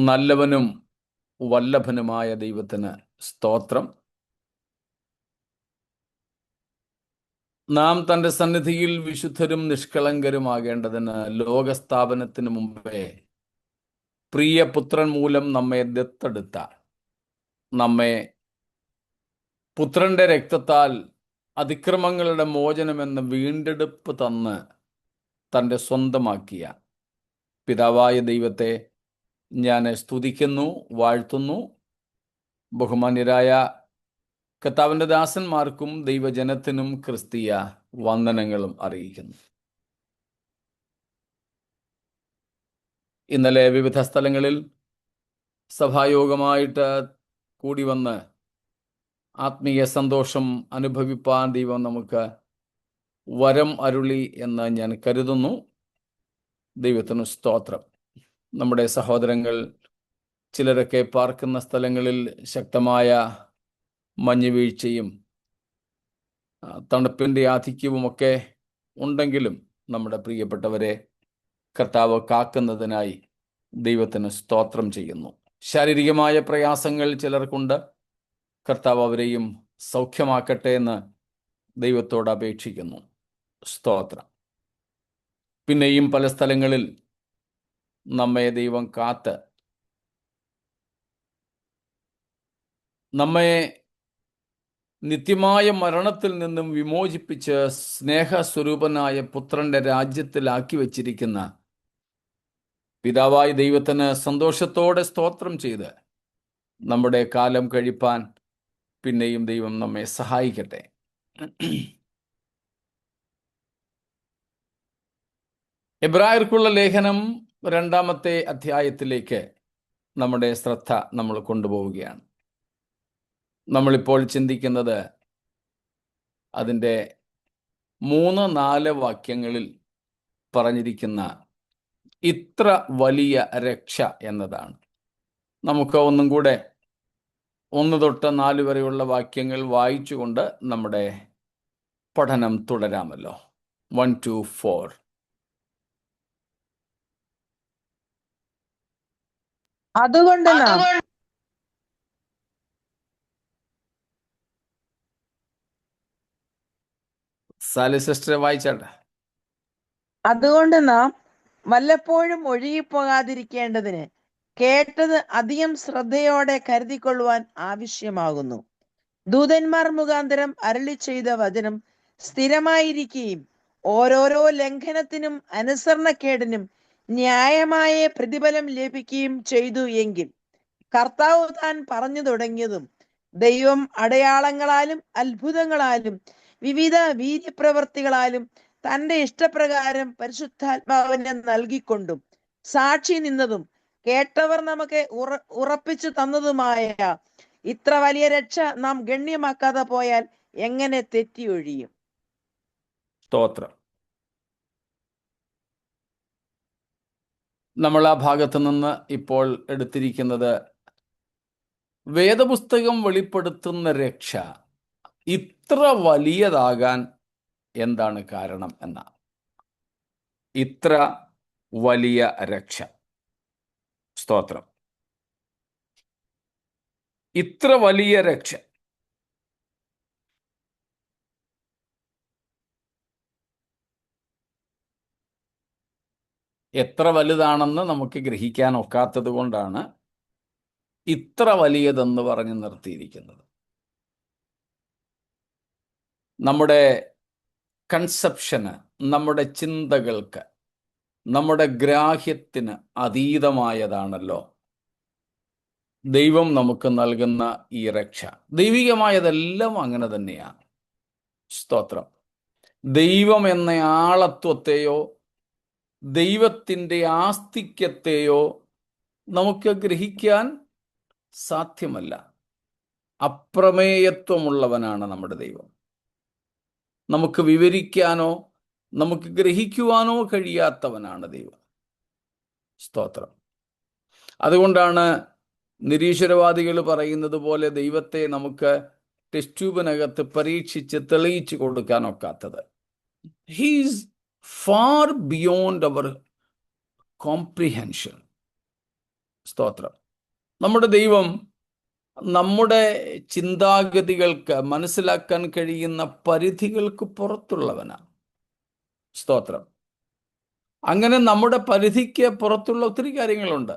നല്ലവനും വല്ലഭനുമായ ദൈവത്തിന് സ്തോത്രം. നാം തൻ്റെ സന്നിധിയിൽ വിശുദ്ധരും നിഷ്കളങ്കരുമാകേണ്ടതിന് ലോകസ്ഥാപനത്തിന് മുമ്പേ പ്രിയപുത്രൻ മൂലം നമ്മെ ദത്തെടുത്ത, നമ്മെ പുത്രന്റെ രക്തത്താൽ അതിക്രമങ്ങളുടെ മോചനമെന്ന വീണ്ടെടുപ്പ് തന്ന് തൻ്റെ സ്വന്തമാക്കിയ പിതാവായ ദൈവത്തെ ഞാൻ സ്തുതിക്കുന്നു, വാഴ്ത്തുന്നു. ബഹുമാന്യരായ കർത്താവിൻ്റെ ദാസന്മാർക്കും ദൈവജനത്തിനും ക്രിസ്തീയ വന്ദനങ്ങളും അറിയിക്കുന്നു. ഇന്നലെ വിവിധ സ്ഥലങ്ങളിൽ സഭായോഗമായിട്ട് കൂടി വന്ന് ആത്മീയ സന്തോഷം അനുഭവിപ്പാൻ ദൈവം നമുക്ക് വരം അരുളി എന്ന് ഞാൻ കരുതുന്നു. ദൈവത്തിന് സ്തോത്രം. നമ്മുടെ സഹോദരങ്ങൾ ചിലരൊക്കെ പാർക്കുന്ന സ്ഥലങ്ങളിൽ ശക്തമായ മഞ്ഞുവീഴ്ചയും തണുപ്പിൻ്റെ ആധിക്യവുമൊക്കെ ഉണ്ടെങ്കിലും നമ്മുടെ പ്രിയപ്പെട്ടവരെ കർത്താവ് കാക്കുന്നതിനായി ദൈവത്തിന് സ്തോത്രം ചെയ്യുന്നു. ശാരീരികമായ പ്രയാസങ്ങൾ ചിലർക്കുണ്ട്. കർത്താവ് അവരെയും സൗഖ്യമാക്കട്ടെ എന്ന് ദൈവത്തോട് അപേക്ഷിക്കുന്നു. സ്തോത്രം. പിന്നെയും പല സ്ഥലങ്ങളിൽ നമ്മെ ദൈവം കാത്ത് നമ്മെ നിത്യമായ മരണത്തിൽ നിന്നും വിമോചിപ്പിച്ച് സ്നേഹസ്വരൂപനായ പുത്രന്റെ രാജ്യത്തിലാക്കി വച്ചിരിക്കുന്ന പിതാവായ ദൈവത്തിന് സന്തോഷത്തോടെ സ്തോത്രം ചെയ്ത് നമ്മുടെ കാലം കഴിപ്പാൻ പിന്നെയും ദൈവം നമ്മെ സഹായിക്കട്ടെ. എബ്രായർക്കുള്ള ലേഖനം 2-ാമത്തെ അധ്യായത്തിലേക്ക് നമ്മുടെ ശ്രദ്ധ നമ്മൾ കൊണ്ടുപോവുകയാണ്. നമ്മളിപ്പോൾ ചിന്തിക്കുന്നത് അതിൻ്റെ 3-4 വാക്യങ്ങളിൽ പറഞ്ഞിരിക്കുന്ന ഇത്ര വലിയ രക്ഷ എന്നതാണ്. നമുക്ക് ഒന്നും കൂടെ 1 തൊട്ട് 4 വരെയുള്ള വാക്യങ്ങൾ വായിച്ചുകൊണ്ട് നമ്മുടെ പഠനം തുടരാമല്ലോ. 1 to 4. അതുകൊണ്ട് നാം സാലി സിസ്റ്റർ വായിച്ചാട്ടെ. അതുകൊണ്ട് നാം വല്ലപ്പോഴും ഒഴുകിപ്പോകാതിരിക്കേണ്ടതിന് കേട്ടത് അധികം ശ്രദ്ധയോടെ കരുതിക്കൊള്ളുവാൻ ആവശ്യമാകുന്നു. ദൂതന്മാർ മുഖാന്തരം അരുളി ചെയ്ത വചനം സ്ഥിരമായിരിക്കുകയും ഓരോരോ ലംഘനത്തിനും അനുസരണക്കേടിനും ന്യായമായ പ്രതിഫലം ലഭിക്കുകയും ചെയ്തു എങ്കിൽ കർത്താവ് താൻ പറഞ്ഞു തുടങ്ങിയതും ദൈവം അടയാളങ്ങളാലും അത്ഭുതങ്ങളാലും വിവിധ വീര്യപ്രവർത്തികളാലും തന്റെ ഇഷ്ടപ്രകാരം പരിശുദ്ധാത്മാവിനെ നൽകിക്കൊണ്ടും സാക്ഷി നിന്നതും കേട്ടവർ നമുക്ക് ഉറപ്പിച്ചു തന്നതുമായ ഇത്ര വലിയ രക്ഷ നാം ഗണ്യമാക്കാതെ പോയാൽ എങ്ങനെ തെറ്റിയൊഴിയും? സ്തോത്രം. നമ്മൾ ആ ഭാഗത്ത് നിന്ന് ഇപ്പോൾ എടുത്തിരിക്കുന്നത് വേദപുസ്തകം വെളിപ്പെടുത്തുന്ന രക്ഷ ഇത്ര വലിയതാകാൻ എന്താണ് കാരണം എന്നാണ്. ഇത്ര വലിയ രക്ഷ. സ്തോത്രം. ഇത്ര വലിയ രക്ഷ. എത്ര വലുതാണെന്ന് നമുക്ക് ഗ്രഹിക്കാൻ ഒക്കാത്തത് കൊണ്ടാണ് ഇത്ര വലിയതെന്ന് പറഞ്ഞു നിർത്തിയിരിക്കുന്നത്. നമ്മുടെ കൺസെപ്ഷന്, നമ്മുടെ ചിന്തകൾക്ക്, നമ്മുടെ ഗ്രാഹ്യത്തിന് അതീതമായതാണല്ലോ ദൈവം നമുക്ക് നൽകുന്ന ഈ രക്ഷ. ദൈവികമായതെല്ലാം അങ്ങനെ തന്നെയാണ്. സ്തോത്രം. ദൈവം എന്ന ആളത്വത്തെയോ ദൈവത്തിൻ്റെ ആസ്തിക്യത്തെയോ നമുക്ക് ഗ്രഹിക്കാൻ സാധ്യമല്ല. അപ്രമേയത്വമുള്ളവനാണ് നമ്മുടെ ദൈവം. നമുക്ക് വിവരിക്കാനോ നമുക്ക് ഗ്രഹിക്കുവാനോ കഴിയാത്തവനാണ് ദൈവം. സ്തോത്രം. അതുകൊണ്ടാണ് നിരീശ്വരവാദികൾ പറയുന്നത് പോലെ ദൈവത്തെ നമുക്ക് ടെസ്റ്റ് ട്യൂബിനകത്ത് പരീക്ഷിച്ച് തെളിയിച്ചു കൊടുക്കാൻ ഒക്കാത്തത്. He's far beyond our comprehension. സ്തോത്രം. നമ്മുടെ ദൈവം നമ്മുടെ ചിന്താഗതികൾക്ക്, മനസ്സിലാക്കാൻ കഴിയുന്ന പരിധികൾക്ക് പുറത്തുള്ളവനാണ്. സ്തോത്രം. അങ്ങനെ നമ്മുടെ പരിധിക്ക് പുറത്തുള്ള ഒത്തിരി കാര്യങ്ങളുണ്ട്.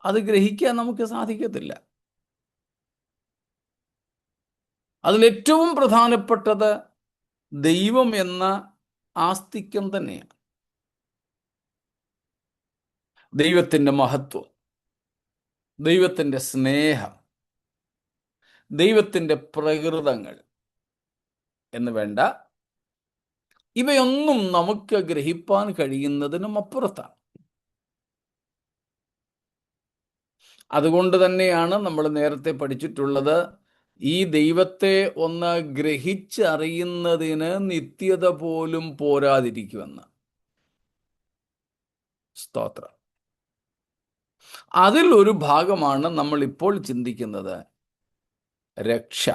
അത് ഗ്രഹിക്കാൻ നമുക്ക് സാധിക്കത്തില്ല. അതിലേറ്റവും പ്രധാനപ്പെട്ടത് ദൈവം എന്ന ആസ്തിക്യം തന്നെയാണ്. ദൈവത്തിൻ്റെ മഹത്വം, ദൈവത്തിൻ്റെ സ്നേഹം, ദൈവത്തിൻ്റെ പ്രകൃതങ്ങൾ എന്ന് വേണ്ട, ഇവയൊന്നും നമുക്ക് ഗ്രഹിപ്പാൻ കഴിയുന്നതിനും അപ്പുറത്താണ്. അതുകൊണ്ട് തന്നെയാണ് നമ്മൾ നേരത്തെ പഠിച്ചിട്ടുള്ളത്, ഈ ദൈവത്തെ ഒന്ന് ഗ്രഹിച്ചറിയുന്നതിന് നിത്യത പോലും പോരാതിരിക്കുമെന്ന്. സ്തോത്രം. അതിൽ ഒരു ഭാഗമാണ് നമ്മൾ ഇപ്പോൾ ചിന്തിക്കുന്നത്, രക്ഷ.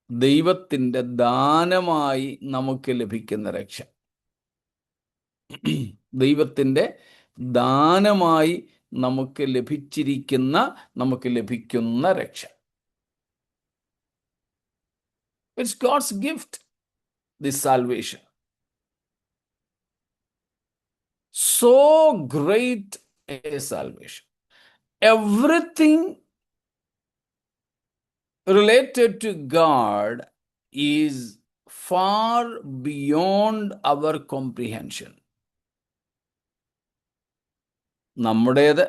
ദൈവത്തിൻ്റെ ദാനമായി നമുക്ക് ലഭിക്കുന്ന രക്ഷ. ദൈവത്തിൻ്റെ ദാനമായി നമുക്ക് ലഭിക്കുന്ന രക്ഷ. It's God's gift, this salvation. So great a salvation. Everything related to God is far beyond our comprehension. നമ്മുടേത്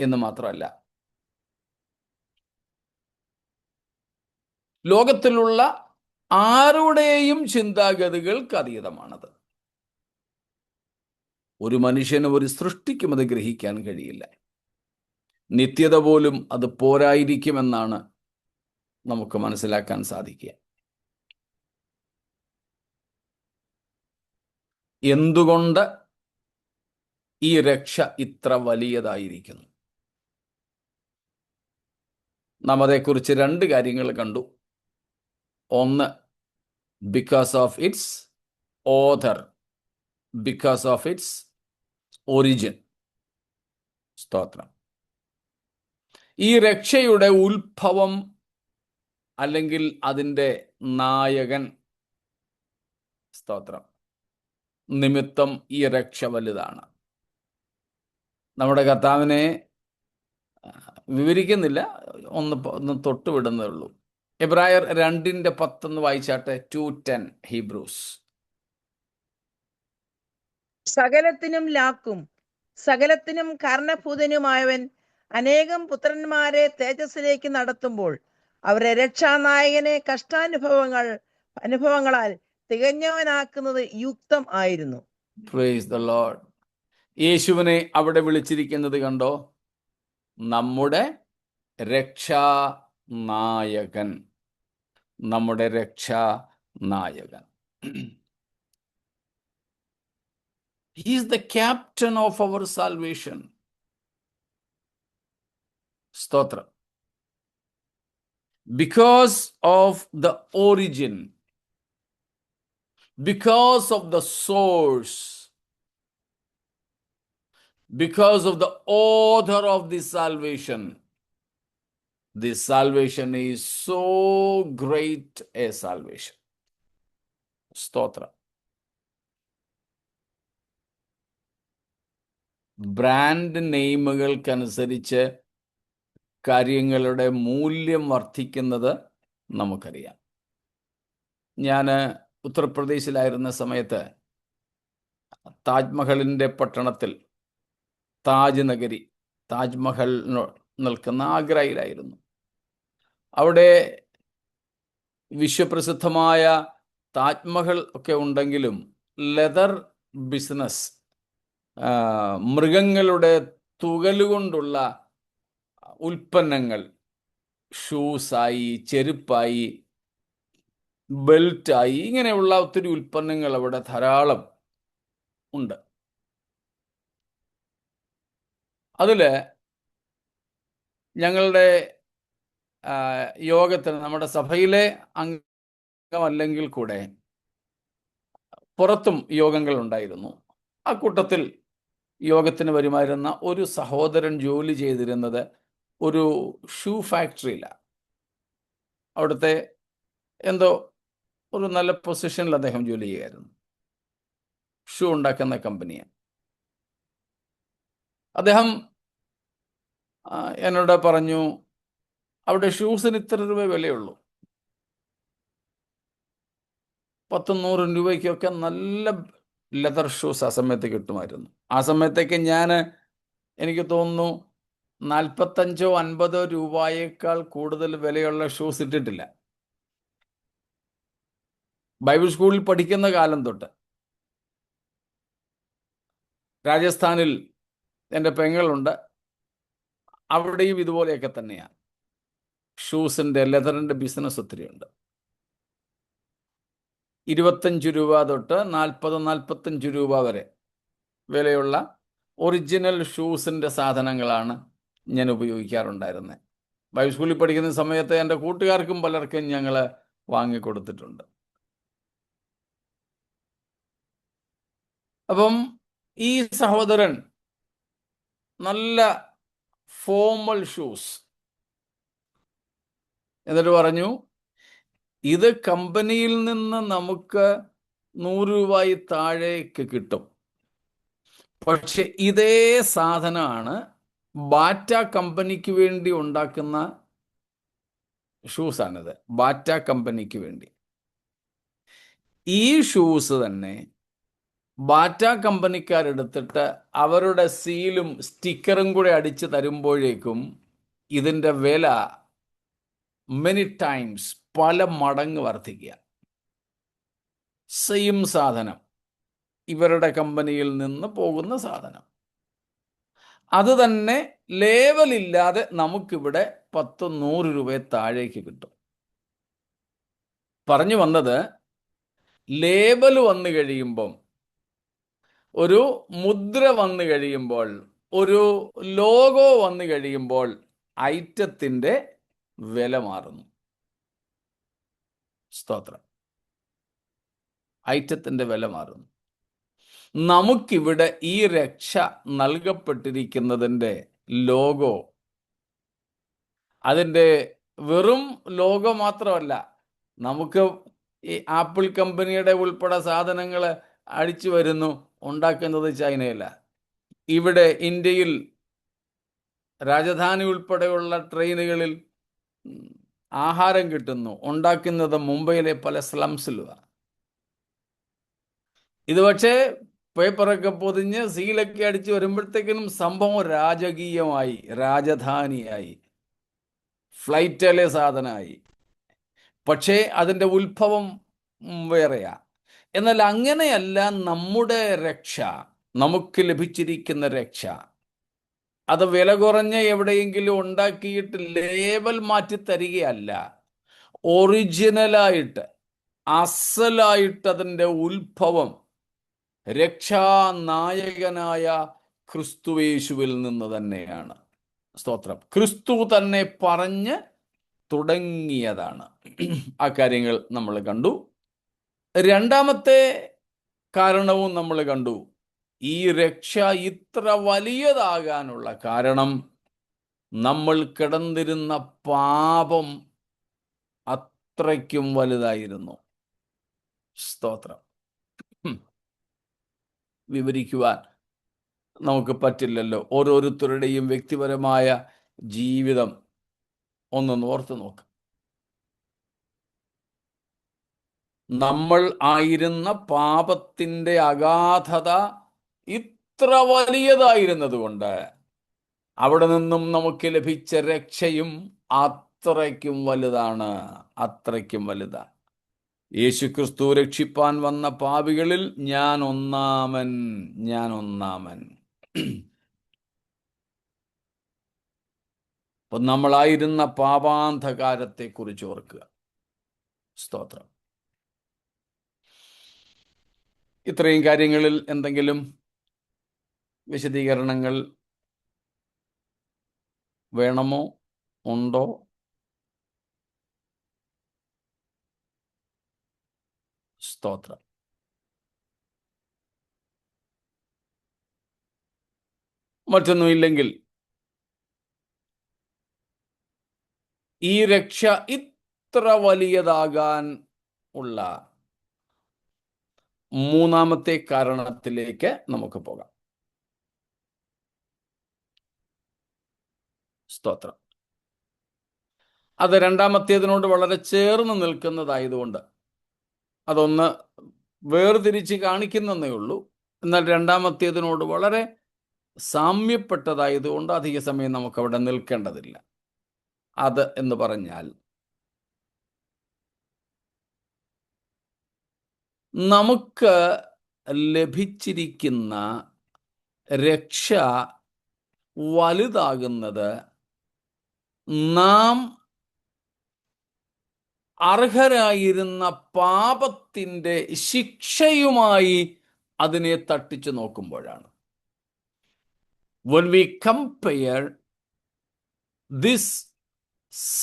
എന്ന് മാത്രമല്ല, ലോകത്തിലുള്ള ആരുടെയും ചിന്താഗതികൾക്ക് അതീതമാണത്. ഒരു മനുഷ്യനും ഒരു സൃഷ്ടിക്കും അത് ഗ്രഹിക്കാൻ കഴിയില്ല. നിത്യത പോലും അത് പോരായിരിക്കുമെന്നാണ് നമുക്ക് മനസ്സിലാക്കാൻ സാധിക്കുക. എന്തുകൊണ്ട് ഈ രക്ഷ ഇത്ര വലിയതായിരിക്കുന്നു? നാം അതേക്കുറിച്ച് രണ്ട് കാര്യങ്ങൾ കണ്ടു. ഒന്ന്, because of its author, because of its origin. സ്തോത്രം. ഈ രക്ഷയുടെ ഉത്ഭവം അല്ലെങ്കിൽ അതിൻ്റെ നായകൻ, സ്തോത്രം, നിമിത്തം ഈ രക്ഷ വലുതാണ്. നമ്മുടെ കർത്താവിനെ വിവരിക്കുന്നില്ല, ഒന്ന് തൊട്ടുവിടുന്നേ ഉള്ളൂ. എബ്രായർ 2:10 വായിച്ചാട്ടെ. 2:10 ഹീബ്രൂസ്. സകലത്തിനും ലാക്കും സകലത്തിനും കാരണഭൂതനുമായവൻ അനേകം പുത്രന്മാരെ തേജസ്സിലേക്ക് നടത്തുമ്പോൾ അവരെ രക്ഷാനായകനെ അനുഭവങ്ങളാൽ തികഞ്ഞവനാക്കുന്നത് യുക്തം ആയിരുന്നു. Praise the Lord. യേശുവിനെ അവിടെ വിളിച്ചിരിക്കുന്നത് കണ്ടോ? നമ്മുടെ രക്ഷാനായകൻ, നമ്മുടെ രക്ഷാനായകൻ. He is the captain of our salvation. സ്തോത്രം. Because of the origin, because of the source, because of the author of this salvation is so great a salvation. സ്തോത്രം. ബ്രാൻഡ് നെയിമുകൾക്കനുസരിച്ച് കാര്യങ്ങളുടെ മൂല്യം വർദ്ധിക്കുന്നത് നമുക്കറിയാം. ഞാൻ ഉത്തർപ്രദേശിലായിരുന്ന സമയത്ത് താജ്മഹലിൻ്റെ പട്ടണത്തിൽ, താജ് നഗരി, താജ്മഹൽ നിൽക്കുന്ന ആഗ്രയിലായിരുന്നു. അവിടെ വിശ്വപ്രസിദ്ധമായ താജ്മഹൽ ഒക്കെ ഉണ്ടെങ്കിലും ലെതർ ബിസിനസ്, മൃഗങ്ങളുടെ തുകലുകൊണ്ടുള്ള ഉൽപ്പന്നങ്ങൾ, ഷൂസായി, ചെരുപ്പായി, ബെൽറ്റായി, ഇങ്ങനെയുള്ള ഒത്തിരി ഉൽപ്പന്നങ്ങൾ അവിടെ ധാരാളം ഉണ്ട്. അതിൽ ഞങ്ങളുടെ യോഗത്തിന്, നമ്മുടെ സഭയിലെ അംഗമല്ലെങ്കിൽ കൂടെ പുറത്തും യോഗങ്ങൾ ഉണ്ടായിരുന്നു. ആ കൂട്ടത്തിൽ യോഗത്തിന് വരുമായിരുന്ന ഒരു സഹോദരൻ ജോലി ചെയ്തിരുന്നത് ഒരു ഷൂ ഫാക്ടറിയിലാണ്. അവിടുത്തെ എന്തോ ഒരു നല്ല പൊസിഷനിൽ അദ്ദേഹം ജോലി ചെയ്യുമായിരുന്നു. ഷൂ ഉണ്ടാക്കുന്ന കമ്പനിയാണ്. അദ്ദേഹം എന്നോട് പറഞ്ഞു, അവിടെ ഷൂസിന് ഇത്ര രൂപ വിലയുള്ളൂ. 10-100 രൂപയ്ക്കൊക്കെ നല്ല ലെതർ ഷൂസ് ആ സമയത്ത് കിട്ടുമായിരുന്നു. ആ സമയത്തേക്ക് എനിക്ക് തോന്നുന്നു 45-50 രൂപയേക്കാൾ കൂടുതൽ വിലയുള്ള ഷൂസ് ഇട്ടിട്ടില്ല. ബൈബിൾ സ്കൂളിൽ പഠിക്കുന്ന കാലം തൊട്ട് രാജസ്ഥാനിൽ എൻ്റെ പെങ്ങളുണ്ട്. അവിടെയും ഇതുപോലെയൊക്കെ തന്നെയാണ്. ഷൂസിൻ്റെ ലെതറിൻ്റെ ബിസിനസ് ഒത്തിരിയുണ്ട്. 25 രൂപ തൊട്ട് 40-45 രൂപ വരെ വിലയുള്ള ഒറിജിനൽ ഷൂസിൻ്റെ സാധനങ്ങളാണ് ഞാൻ ഉപയോഗിക്കാറുണ്ടായിരുന്നത്. ബൈബിൾ സ്കൂളിൽ പഠിക്കുന്ന സമയത്ത് എൻ്റെ കൂട്ടുകാർക്കും പലർക്കും ഞങ്ങൾ വാങ്ങിക്കൊടുത്തിട്ടുണ്ട്. അപ്പം ഈ സഹോദരൻ നല്ല ഫോമൽ ഷൂസ് എന്നിട്ട് പറഞ്ഞു, ഇത് കമ്പനിയിൽ നിന്ന് നമുക്ക് 100 രൂപയിൽ താഴേക്ക് കിട്ടും. പക്ഷെ ഇതേ സാധനമാണ് ബാറ്റ കമ്പനിക്ക് വേണ്ടി ഉണ്ടാക്കുന്ന ഷൂസാണിത്. ബാറ്റ കമ്പനിക്ക് വേണ്ടി ഈ ഷൂസ് തന്നെ ബാറ്റ കമ്പനിക്കാരെടുത്തിട്ട് അവരുടെ സീലും സ്റ്റിക്കറും കൂടെ അടിച്ച് തരുമ്പോഴേക്കും ഇതിൻ്റെ വില മെനി ടൈംസ്, പല മടങ്ങ് വർദ്ധിക്കുക. സെയിം സാധനം, ഇവരുടെ കമ്പനിയിൽ നിന്ന് പോകുന്ന സാധനം, അത് തന്നെ ലേബലില്ലാതെ നമുക്കിവിടെ 10-100 രൂപയെ താഴേക്ക് കിട്ടും. പറഞ്ഞു വന്നത്, ലേബൽ വന്നു കഴിയുമ്പം, ഒരു മുദ്ര വന്നു കഴിയുമ്പോൾ, ഒരു ലോഗോ വന്നു കഴിയുമ്പോൾ ഐറ്റത്തിൻ്റെ വില മാറുന്നു. സ്തോത്രം. ഐറ്റത്തിൻ്റെ വില മാറുന്നു. നമുക്കിവിടെ ഈ രക്ഷ നൽകപ്പെട്ടിരിക്കുന്നതിൻ്റെ ലോഗോ, അതിൻ്റെ വെറും ലോഗോ മാത്രമല്ല, നമുക്ക് ഈ ആപ്പിൾ കമ്പനിയുടെ ഉൾപ്പെടെ സാധനങ്ങൾ അടിച്ചു വരുന്നു, ഉണ്ടാക്കുന്നത് ചൈനയില. ഇവിടെ ഇന്ത്യയിൽ രാജധാനി ഉൾപ്പെടെയുള്ള ട്രെയിനുകളിൽ ആഹാരം കിട്ടുന്നു, ഉണ്ടാക്കുന്നത് മുംബൈയിലെ പല സ്ലംസിലുമാണ്. ഇത് പക്ഷേ പേപ്പറൊക്കെ പൊതിഞ്ഞ് സീലൊക്കെ അടിച്ച് വരുമ്പോഴത്തേക്കിനും സംഭവം രാജകീയമായി, രാജധാനിയായി, ഫ്ലൈറ്റിലെ സാധനമായി. പക്ഷേ അതിൻ്റെ ഉത്ഭവം വേറെയാ. എന്നാൽ അങ്ങനെയല്ല നമ്മുടെ രക്ഷ, നമുക്ക് ലഭിച്ചിരിക്കുന്ന രക്ഷ. അത് വില കുറഞ്ഞ എവിടെയെങ്കിലും ഉണ്ടാക്കിയിട്ട് ലേബൽ മാറ്റി തരികയല്ല. ഒറിജിനലായിട്ട്, അസലായിട്ട് അതിൻ്റെ ഉത്ഭവം രക്ഷാനായകനായ ക്രിസ്തുയേശുവിൽ നിന്ന് തന്നെയാണ്. സ്തോത്രം. ക്രിസ്തു തന്നെ പറഞ്ഞ് തുടങ്ങിയതാണ്. ആ കാര്യങ്ങൾ നമ്മൾ കണ്ടു. രണ്ടാമത്തെ കാരണവും നമ്മൾ കണ്ടു. ഈ രക്ഷ ഇത്ര വലിയതാകാനുള്ള കാരണം നമ്മൾ കിടന്നിരുന്ന പാപം അത്രയ്ക്കും വലുതായിരുന്നു. സ്തോത്രം. വിവരിക്കുവാൻ നമുക്ക് പറ്റില്ലല്ലോ. ഓരോരുത്തരുടെയും വ്യക്തിപരമായ ജീവിതം ഒന്ന് ഓർത്ത് നോക്ക്. നമ്മൾ ആയിരുന്ന പാപത്തിൻ്റെ അഗാധത ഇത്ര വലിയതായിരുന്നത് കൊണ്ട് അവിടെ നിന്നും നമുക്ക് ലഭിച്ച രക്ഷയും അത്രയ്ക്കും വലുതാണ്, അത്രയ്ക്കും വലുതാണ്. യേശുക്രിസ്തു രക്ഷിപ്പാൻ വന്ന പാപികളിൽ ഞാൻ ഒന്നാമൻ. അപ്പൊ നമ്മളായിരുന്ന പാപാന്ധകാരത്തെക്കുറിച്ച് ഓർക്കുക. സ്തോത്രം. ഇത്രയും കാര്യങ്ങളിൽ എന്തെങ്കിലും വിശദീകരണങ്ങൾ വേണമോ, ഉണ്ടോ? സ്തോത്രം. മറ്റൊന്നുമില്ലെങ്കിൽ ഈ രക്ഷ ഇത്ര വലിയതാകാൻ ഉള്ള മൂന്നാമത്തെ കാരണത്തിലേക്ക് നമുക്ക് പോകാം. സ്തോത്രം. അത് രണ്ടാമത്തേതിനോട് വളരെ ചേർന്ന് നിൽക്കുന്നതായതുകൊണ്ട് അതൊന്ന് വേർതിരിച്ച് കാണിക്കുന്നതേ ഉള്ളൂ. എന്നാൽ രണ്ടാമത്തേതിനോട് വളരെ സാമ്യപ്പെട്ടതായതുകൊണ്ട് അധിക സമയം നമുക്കവിടെ നിൽക്കേണ്ടതില്ല. അത് എന്ന് പറഞ്ഞാൽ നമുക്ക് ലഭിച്ചിരിക്കുന്ന രക്ഷ വലുതാകുന്നത് നാം അർഹരായിരുന്ന പാപത്തിൻ്റെ ശിക്ഷയുമായി അതിനെ തട്ടിച്ചു നോക്കുമ്പോഴാണ്. When we compare this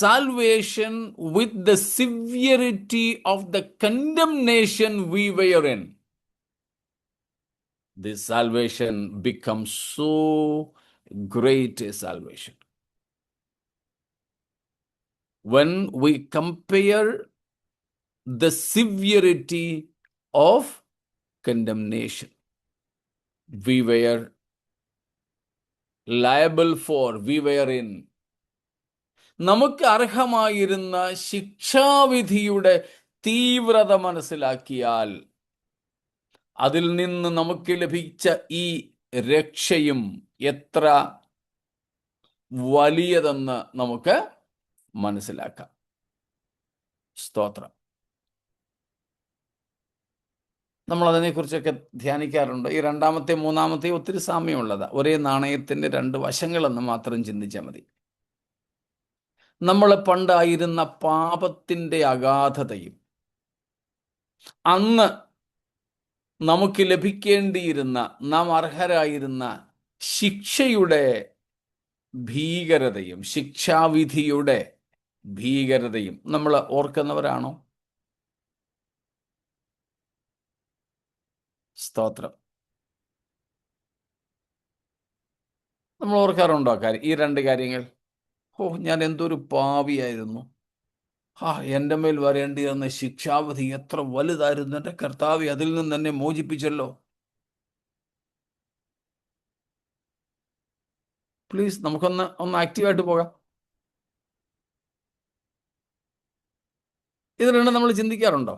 salvation with the severity of the condemnation we were in, this salvation becomes so great a salvation. When we compare the severity of condemnation we were liable for, we were in, നമുക്ക് അർഹമായിരുന്ന ശിക്ഷാവിധിയുടെ തീവ്രത മനസ്സിലാക്കിയാൽ അതിൽ നിന്ന് നമുക്ക് ലഭിച്ച ഈ രക്ഷയും എത്ര വലിയതെന്ന് നമുക്ക് മനസ്സിലാക്കാം. സ്തോത്രം. നമ്മൾ അതിനെക്കുറിച്ചൊക്കെ ധ്യാനിക്കാറുണ്ട്. ഈ രണ്ടാമത്തെ മൂന്നാമത്തെ ഒത്തിരി സാമ്യമുള്ളതാണ്. ഒരേ നാണയത്തിൻ്റെ രണ്ട് വശങ്ങളെന്ന് മാത്രം ചിന്തിച്ചാൽ മതി. നമ്മൾ പണ്ടായിരുന്ന പാപത്തിൻ്റെ അഗാധതയും അന്ന് നമുക്ക് ലഭിക്കേണ്ടിയിരുന്ന, നാം അർഹരായിരുന്ന ശിക്ഷയുടെ ഭീകരതയും ശിക്ഷാവിധിയുടെ ഭീകരതയും നമ്മൾ ഓർക്കുന്നവരാണോ? സ്തോത്രം. നമ്മൾ ഓർക്കാറുണ്ടോ ഈ രണ്ട് കാര്യങ്ങൾ? ഞാൻ എന്തൊരു പാപിയായിരുന്നു, എൻ്റെ മേൽ വരേണ്ടിയിരുന്ന ശിക്ഷാവിധി എത്ര വലുതായിരുന്നു, എൻ്റെ കർത്താവ് അതിൽ നിന്ന് എന്നെ മോചിപ്പിച്ചല്ലോ. പ്ലീസ് നമുക്കൊന്ന് ആക്റ്റീവായിട്ട് പോകാം. ഇത് രണ്ടും നമ്മൾ ചിന്തിക്കാറുണ്ടോ?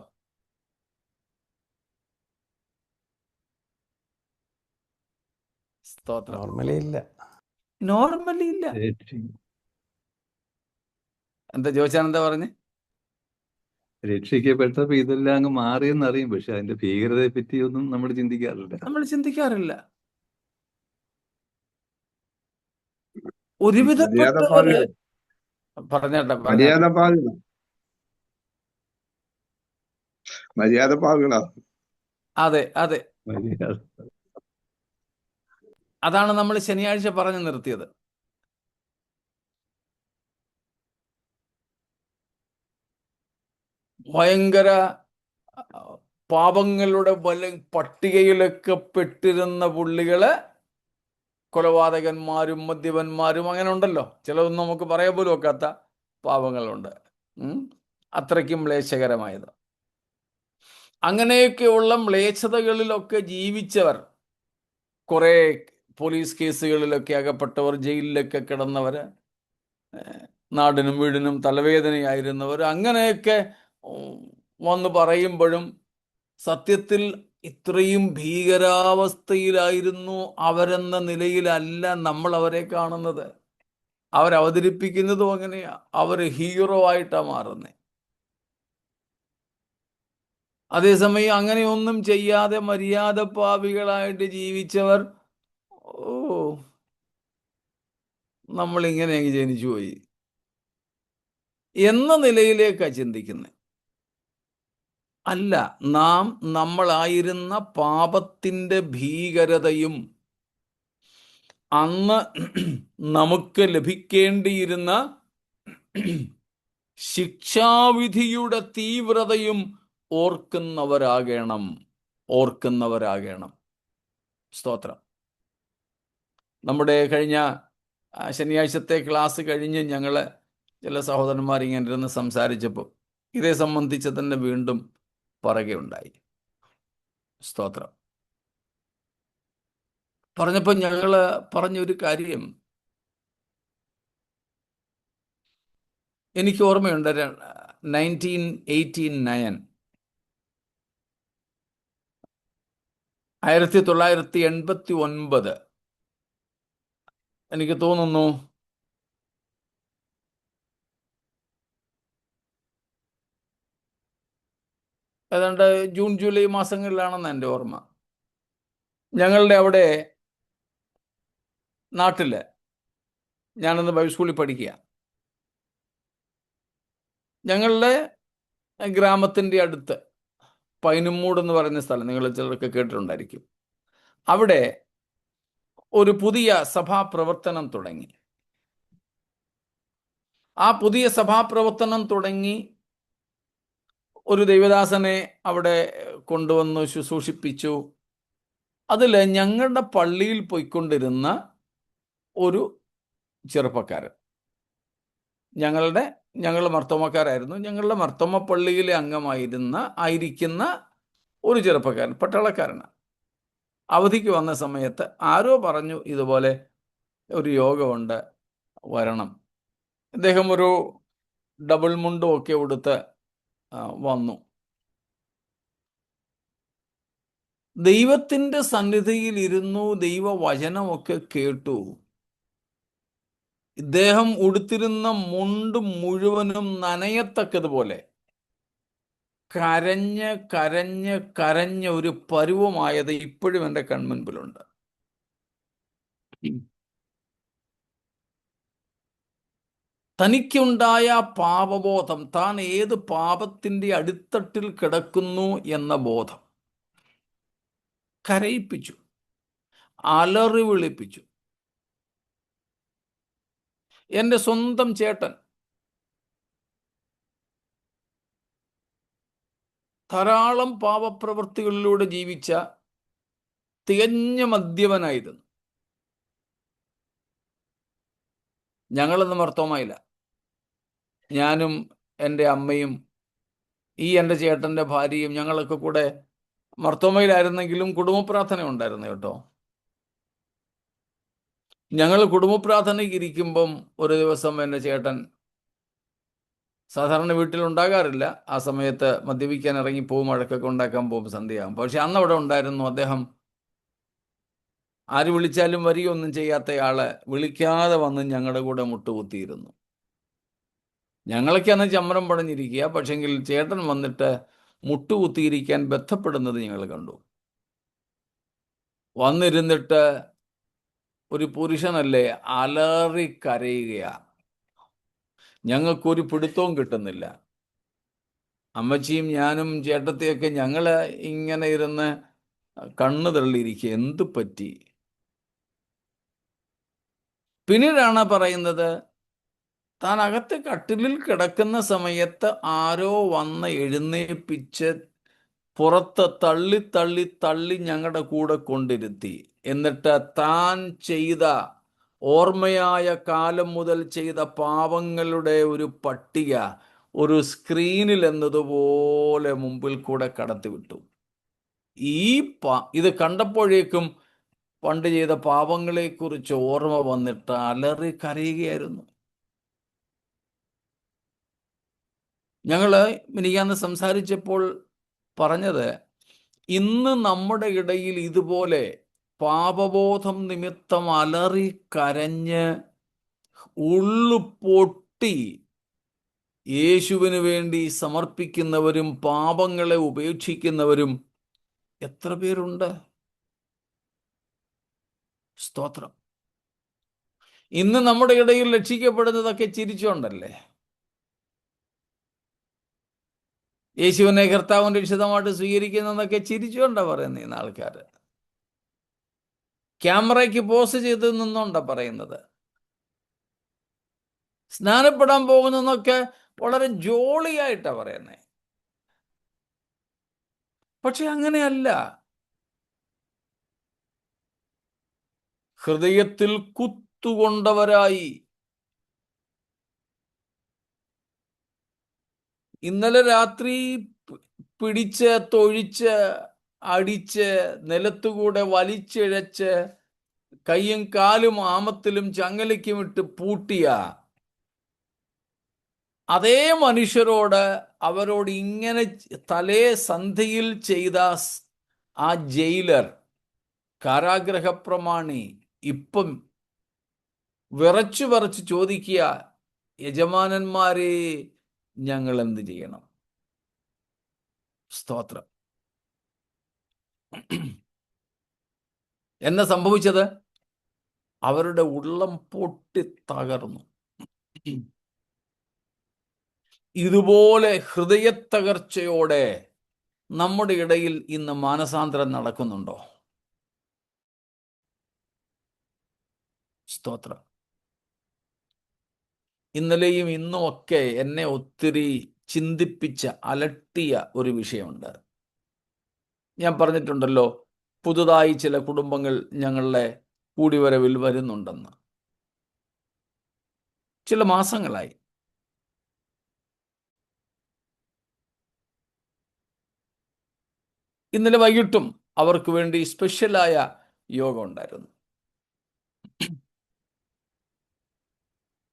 സ്തോത്രം. നോർമലി ഇല്ല. എന്താ ചോദിച്ചാൽ എന്താ പറഞ്ഞേ? രക്ഷിക്കപ്പെട്ടപ്പോ ഇതെല്ലാം അങ്ങ് മാറിയെന്നറിയും, പക്ഷെ അതിന്റെ ഭീകരതയെ പറ്റിയൊന്നും നമ്മൾ ചിന്തിക്കാറില്ല. ഒരുവിധപ്പെട്ടവര് പറഞ്ഞേട്ടെ. മര്യാദ പാകുകളാ. അതെ, അതാണ് നമ്മൾ ശനിയാഴ്ച പറഞ്ഞു നിർത്തിയത്. ഭയങ്കര പാപങ്ങളുടെ പട്ടികയിലൊക്കെ പെട്ടിരുന്ന പുള്ളികള് കൊലപാതകന്മാരും മദ്യപന്മാരും അങ്ങനെ ഉണ്ടല്ലോ. ചിലതൊന്നും നമുക്ക് പറയാൻ പോലും ഒക്കാത്ത പാപങ്ങളുണ്ട്. അത്രയ്ക്കും മ്ലേച്ഛകരമായത്. അങ്ങനെയൊക്കെയുള്ള മ്ലേച്ഛതകളിലൊക്കെ ജീവിച്ചവർ, കുറേ പോലീസ് കേസുകളിലൊക്കെ അകപ്പെട്ടവർ, ജയിലിലൊക്കെ കിടന്നവർ, നാടിനും വീടിനും തലവേദനയായിരുന്നവർ, അങ്ങനെയൊക്കെ വന്ന് പറയുമ്പോഴും സത്യത്തിൽ ഇത്രയും ഭീകരാവസ്ഥയിലായിരുന്നു അവരെന്ന നിലയിലല്ല നമ്മൾ അവരെ കാണുന്നത്. അവരവതരിപ്പിക്കുന്നതും അങ്ങനെയാ. അവർ ഹീറോ ആയിട്ടാണ് മാറുന്നത്. അതേസമയം അങ്ങനെയൊന്നും ചെയ്യാതെ മര്യാദ പാപികളായിട്ട് ജീവിച്ചവർ, നമ്മളിങ്ങനെ ജനിച്ചു പോയി എന്ന നിലയിലേക്കാണ് ചിന്തിക്കുന്നത്. അല്ല, നമ്മളായിരുന്ന പാപത്തിൻ്റെ ഭീകരതയും അന്ന് നമുക്ക് ലഭിക്കേണ്ടിയിരുന്ന ശിക്ഷാവിധിയുടെ തീവ്രതയും ഓർക്കുന്നവരാകണം. സ്തോത്രം. നമ്മുടെ കഴിഞ്ഞ ശനിയാഴ്ചത്തെ ക്ലാസ് കഴിഞ്ഞ് ഞങ്ങൾ ചില സഹോദരന്മാർ ഇങ്ങനെ ഇരുന്ന് സംസാരിച്ചപ്പോൾ ഇതേ സംബന്ധിച്ച് തന്നെ വീണ്ടും പറയുകയുണ്ടായി. സ്തോത്രം. പറഞ്ഞപ്പോൾ ഞങ്ങൾ പറഞ്ഞൊരു കാര്യം എനിക്ക് ഓർമ്മയുണ്ട്. 1989 1989 എനിക്ക് തോന്നുന്നു ഏതാണ്ട് ജൂൺ ജൂലൈ മാസങ്ങളിലാണെന്ന് എൻ്റെ ഓർമ്മ. ഞങ്ങളുടെ അവിടെ നാട്ടില് ഞാനന്ന് ബൈബിൾ സ്കൂളിൽ പഠിക്കുക. ഞങ്ങളുടെ ഗ്രാമത്തിൻ്റെ അടുത്ത് പൈനുമൂട് എന്ന് പറയുന്ന സ്ഥലം നിങ്ങൾ ചിലർക്ക് കേട്ടിട്ടുണ്ടായിരിക്കും. അവിടെ ഒരു പുതിയ സഭാപ്രവർത്തനം തുടങ്ങി. ആ പുതിയ സഭാപ്രവർത്തനം തുടങ്ങി ഒരു ദൈവദാസനെ അവിടെ കൊണ്ടുവന്നു ശുശ്രൂഷിപ്പിച്ചു. അതിൽ ഞങ്ങളുടെ പള്ളിയിൽ പോയിക്കൊണ്ടിരുന്ന ഒരു ചെറുപ്പക്കാരൻ, ഞങ്ങൾ മർത്തോമക്കാരായിരുന്നു, ഞങ്ങളുടെ മർത്തോമ പള്ളിയിലെ ആയിരിക്കുന്ന ഒരു ചെറുപ്പക്കാരൻ, പട്ടാളക്കാരനാണ്. അവധിക്ക് വന്ന സമയത്ത് ആരോ പറഞ്ഞു ഇതുപോലെ ഒരു യോഗമുണ്ട്, വരണം. അദ്ദേഹം ഒരു ഡബിൾ മുണ്ടും ഒക്കെ ഉടുത്ത് വന്നു. ദൈവത്തിൻ്റെ സന്നിധിയിൽ ഇരുന്നു, ദൈവവചനമൊക്കെ കേട്ടു. ഇദ്ദേഹം ഉടുത്തിരുന്ന മുണ്ട് മുഴുവനും നനയത്തക്കതുപോലെ കരഞ്ഞ് കരഞ്ഞ് കരഞ്ഞ ഒരു പരുവമായത് ഇപ്പോഴും എൻ്റെ കൺമുൻപിലുണ്ട്. തനിക്കുണ്ടായ പാപബോധം, താൻ ഏത് പാപത്തിൻ്റെ അടിത്തട്ടിൽ കിടക്കുന്നു എന്ന ബോധം കരയിപ്പിച്ചു, അലറി വിളിപ്പിച്ചു. എൻ്റെ സ്വന്തം ചേട്ടൻ ധാരാളം പാപപ്രവൃത്തികളിലൂടെ ജീവിച്ച തികഞ്ഞ മദ്യപനായിരുന്നു. ഞങ്ങളെന്ന് മർത്തോമായില്ല. ഞാനും എൻ്റെ അമ്മയും എൻ്റെ ചേട്ടൻ്റെ ഭാര്യയും ഞങ്ങളൊക്കെ കൂടെ മർത്തോമയിലായിരുന്നെങ്കിലും കുടുംബ പ്രാർത്ഥന ഉണ്ടായിരുന്നു കേട്ടോ. ഞങ്ങൾ കുടുംബ പ്രാർത്ഥനയ്ക്ക് ഇരിക്കുമ്പം ഒരു ദിവസം എൻ്റെ ചേട്ടൻ, സാധാരണ വീട്ടിലുണ്ടാകാറില്ല, ആ സമയത്ത് മദ്യപിക്കാൻ ഇറങ്ങിപ്പോവും, വഴക്കൊക്കെ ഉണ്ടാക്കാൻ പോകും, സന്ധ്യയാകും. പക്ഷെ അന്ന് അവിടെ ഉണ്ടായിരുന്നു അദ്ദേഹം. ആര് വിളിച്ചാലും വരികയൊന്നും ചെയ്യാത്തയാള് വിളിക്കാതെ വന്ന് ഞങ്ങളുടെ കൂടെ മുട്ടുകുത്തിയിരുന്നു. ഞങ്ങളൊക്കെ അന്ന് ചമ്മരം പടഞ്ഞിരിക്കുക. പക്ഷെങ്കിൽ ചേട്ടൻ വന്നിട്ട് മുട്ടുകുത്തിയിരിക്കാൻ ബന്ധപ്പെടുന്നത് ഞങ്ങൾ കണ്ടു. വന്നിരുന്നിട്ട് ഒരു പുരുഷനല്ലേ അലറി കരയുകയാ. ഞങ്ങൾക്കൊരു പിടുത്തവും കിട്ടുന്നില്ല. അമ്മച്ചിയും ഞാനും ചേട്ടത്തെയൊക്കെ ഞങ്ങൾ ഇങ്ങനെ ഇരുന്ന് കണ്ണു തള്ളിയിരിക്കുക, എന്തു പറ്റി? പിന്നീടാണ് പറയുന്നത്, താൻ അകത്ത് കട്ടിലിൽ കിടക്കുന്ന സമയത്ത് ആരോ വന്ന് എഴുന്നേൽപ്പിച്ച് പുറത്ത് തള്ളി തള്ളി തള്ളി ഞങ്ങളുടെ കൂടെ കൊണ്ടിരുത്തി. എന്നിട്ട് താൻ ചെയ്ത, ഓർമ്മയായ കാലം മുതൽ ചെയ്ത പാപങ്ങളുടെ ഒരു പട്ടിക ഒരു സ്ക്രീനിൽ എന്നതുപോലെ മുമ്പിൽ കൂടെ കടത്തിവിട്ടു. ഇത് കണ്ടപ്പോഴേക്കും പണ്ട് ചെയ്ത പാപങ്ങളെക്കുറിച്ച് ഓർമ്മ വന്നിട്ട് അലറി കരയുകയായിരുന്നു. ഞങ്ങൾ മിനിയാന്ന് സംസാരിച്ചപ്പോൾ പറഞ്ഞത്, ഇന്ന് നമ്മുടെ ഇടയിൽ ഇതുപോലെ പാപബോധം നിമിത്തം അലറി കരഞ്ഞ് ഉള്ളു പൊട്ടി യേശുവിന് വേണ്ടി സമർപ്പിക്കുന്നവരും പാപങ്ങളെ ഉപേക്ഷിക്കുന്നവരും എത്ര പേരുണ്ട്? സ്തോത്രം. ഇന്ന് നമ്മുടെ ഇടയിൽ രക്ഷിക്കപ്പെടുന്നതൊക്കെ ചിരിച്ചുകൊണ്ടല്ലേ? യേശുവിനെ കർത്താവും രക്ഷിതമായിട്ട് സ്വീകരിക്കുന്നതൊക്കെ ചിരിച്ചുകൊണ്ടാ പറയുന്നത് ഇന്ന് ആൾക്കാർ. ക്യാമറയ്ക്ക് പോസ് ചെയ്ത് നിന്നുകൊണ്ടാ പറയുന്നത്. സ്നാനപ്പെടാൻ പോകുന്നതൊക്കെ വളരെ ജോളിയായിട്ടാ പറയുന്നത്. പക്ഷെ അങ്ങനെയല്ല. ഹൃദയത്തിൽ കുത്തുകൊണ്ടവരായി. ഇന്നലെ രാത്രി പിടിച്ച് തൊഴിച്ച് അടിച്ച് നിലത്തുകൂടെ വലിച്ചിഴച്ച് കയ്യും കാലും ആമത്തിലും ചങ്ങലയ്ക്കും ഇട്ട് പൂട്ടിയ അതേ മനുഷ്യരോട്, അവരോട് ഇങ്ങനെ തലേ സന്ധിയിൽ ചെയ്ത ആ ജയിലർ, കാരാഗ്രഹ പ്രമാണി ഇപ്പം വിറച്ചു വിറച്ച് ചോദിക്കുക, യജമാനന്മാരെ, ഞങ്ങൾ എന്ത് ചെയ്യണം? സ്തോത്രം. എന്നാ സംഭവിച്ചത്? അവരുടെ ഉള്ളം പൊട്ടി തകർന്നു. ഇതുപോലെ ഹൃദയത്തകർച്ചയോടെ നമ്മുടെ ഇടയിൽ ഇന്ന് മാനസാന്തരം നടക്കുന്നുണ്ടോ? സ്തോത്രം. ഇന്നലെയും ഇന്നും ഒക്കെ എന്നെ ഒത്തിരി ചിന്തിപ്പിച്ച അലട്ടിയ ഒരു വിഷയമുണ്ട്. ഞാൻ പറഞ്ഞിട്ടുണ്ടല്ലോ, പുതുതായി ചില കുടുംബങ്ങൾ ഞങ്ങളുടെ കൂടിവരവിൽ വരുന്നുണ്ടെന്ന്. ചില മാസങ്ങളായി. ഇന്നലെ വൈകിട്ടും അവർക്ക് വേണ്ടി സ്പെഷ്യലായ യോഗം ഉണ്ടായിരുന്നു.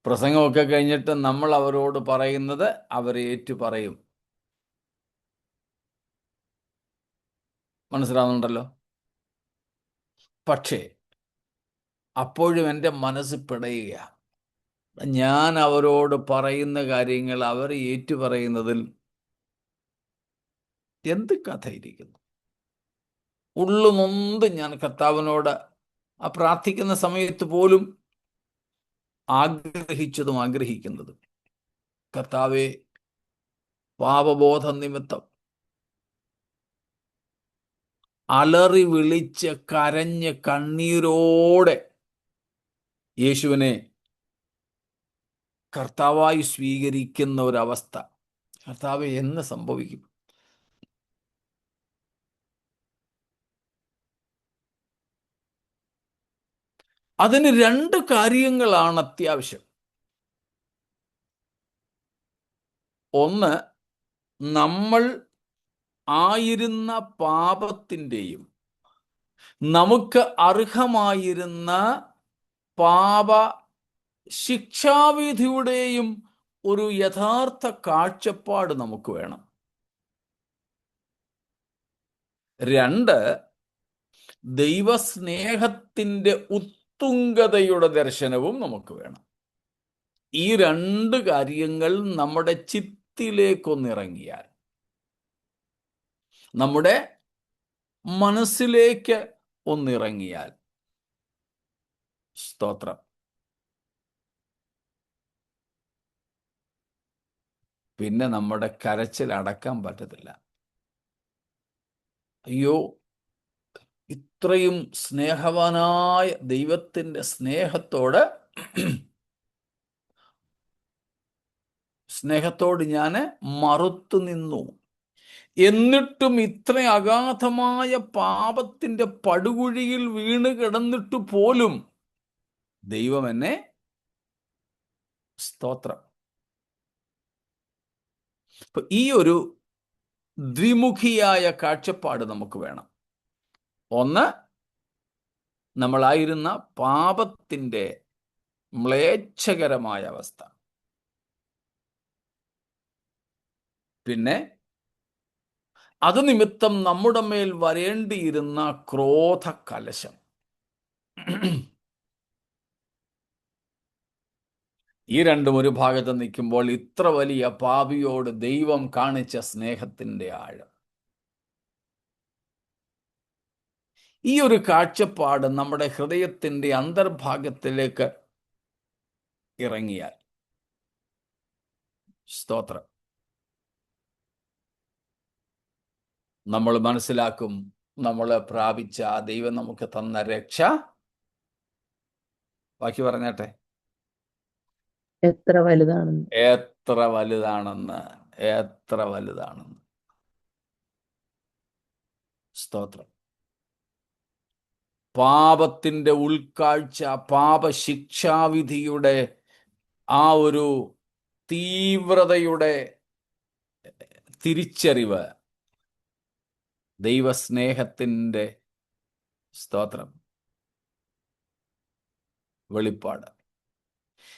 പ്രസംഗമൊക്കെ കഴിഞ്ഞിട്ട് നമ്മൾ അവരോട് പറയുന്നത് അവർ ഏറ്റു പറയും. മനസ്സിലാവുന്നുണ്ടല്ലോ? പക്ഷേ അപ്പോഴും എൻ്റെ മനസ്സ് പിടയുക. ഞാൻ അവരോട് പറയുന്ന കാര്യങ്ങൾ അവർ ഏറ്റു പറയുന്നതിൽ എന്ത് കഥയിരിക്കുന്നു? ഉള്ളു നൊന്ത് ഞാൻ കർത്താവിനോട് ആ പ്രാർത്ഥിക്കുന്ന സമയത്ത് പോലും ആഗ്രഹിച്ചതും ആഗ്രഹിക്കുന്നതും, കർത്താവേ, പാപബോധ നിമിത്തം അലറി വിളിച്ച് കരഞ്ഞ് കണ്ണീരോടെ യേശുവിനെ കർത്താവായി സ്വീകരിക്കുന്ന ഒരവസ്ഥ, കർത്താവേ, എന്ന് സംഭവിക്കും? അതിന് രണ്ട് കാര്യങ്ങളാണ് അത്യാവശ്യം. ഒന്ന്, നമ്മൾ ആയിരുന്ന പാപത്തിൻ്റെയും നമുക്ക് അർഹമായിരുന്ന പാപ ശിക്ഷാവിധിയുടെയും ഒരു യഥാർത്ഥ കാഴ്ചപ്പാട് നമുക്ക് വേണം. രണ്ട്, ദൈവസ്നേഹത്തിൻ്റെ ഉത്തുംഗതയുടെ ദർശനവും നമുക്ക് വേണം. ഈ രണ്ട് കാര്യങ്ങൾ നമ്മുടെ ചിത്തിലേക്കൊന്നിറങ്ങിയാൽ, നമ്മുടെ മനസ്സിലേക്ക് ഒന്നിറങ്ങിയാൽ, സ്തോത്രം, പിന്നെ നമ്മുടെ കരച്ചിൽ അടക്കാൻ പറ്റത്തില്ല. അയ്യോ, ഇത്രയും സ്നേഹവാനായ ദൈവത്തിൻ്റെ സ്നേഹത്തോട് ഞാൻ മറുത്തു നിന്നു, എന്നിട്ടും ഇത്ര അഗാധമായ പാപത്തിൻ്റെ പടുകുഴിയിൽ വീണ് കിടന്നിട്ട് പോലും ദൈവം എന്നെ, സ്തോത്രം. ഈ ഒരു ദ്വിമുഖിയായ കാഴ്ചപ്പാട് നമുക്ക് വേണം. ഒന്ന്, നമ്മളായിരുന്ന പാപത്തിൻ്റെ മ്ലേച്ഛകരമായ അവസ്ഥ. പിന്നെ അത് നിമിത്തം നമ്മുടെ മേൽ വരേണ്ടിയിരുന്ന ക്രോധ കലശം. ഈ രണ്ടും ഒരു ഭാഗത്ത് നിൽക്കുമ്പോൾ ഇത്ര വലിയ പാപിയോട് ദൈവം കാണിച്ച സ്നേഹത്തിൻ്റെ ആഴം, ഈ ഒരു കാഴ്ചപ്പാട് നമ്മുടെ ഹൃദയത്തിൻ്റെ അന്തർഭാഗത്തിലേക്ക് ഇറങ്ങിയാൽ, സ്തോത്രം, നമ്മൾ മനസ്സിലാക്കും നമ്മൾ പ്രാപിച്ച ആ ദൈവം നമുക്ക് തന്ന രക്ഷ, ബാക്കി പറഞ്ഞാട്ടെ, എത്ര വലുതാണെന്ന്, എത്ര വലുതാണെന്ന്, എത്ര വലുതാണെന്ന്. സ്തോത്രം. പാപത്തിൻ്റെ ഉൾക്കാഴ്ച, പാപശിക്ഷാവിധിയുടെ ആ ഒരു തീവ്രതയുടെ തിരിച്ചറിവ്, ദൈവസ്നേഹത്തിൻ്റെ സ്തോത്രം വെളിപ്പാട്,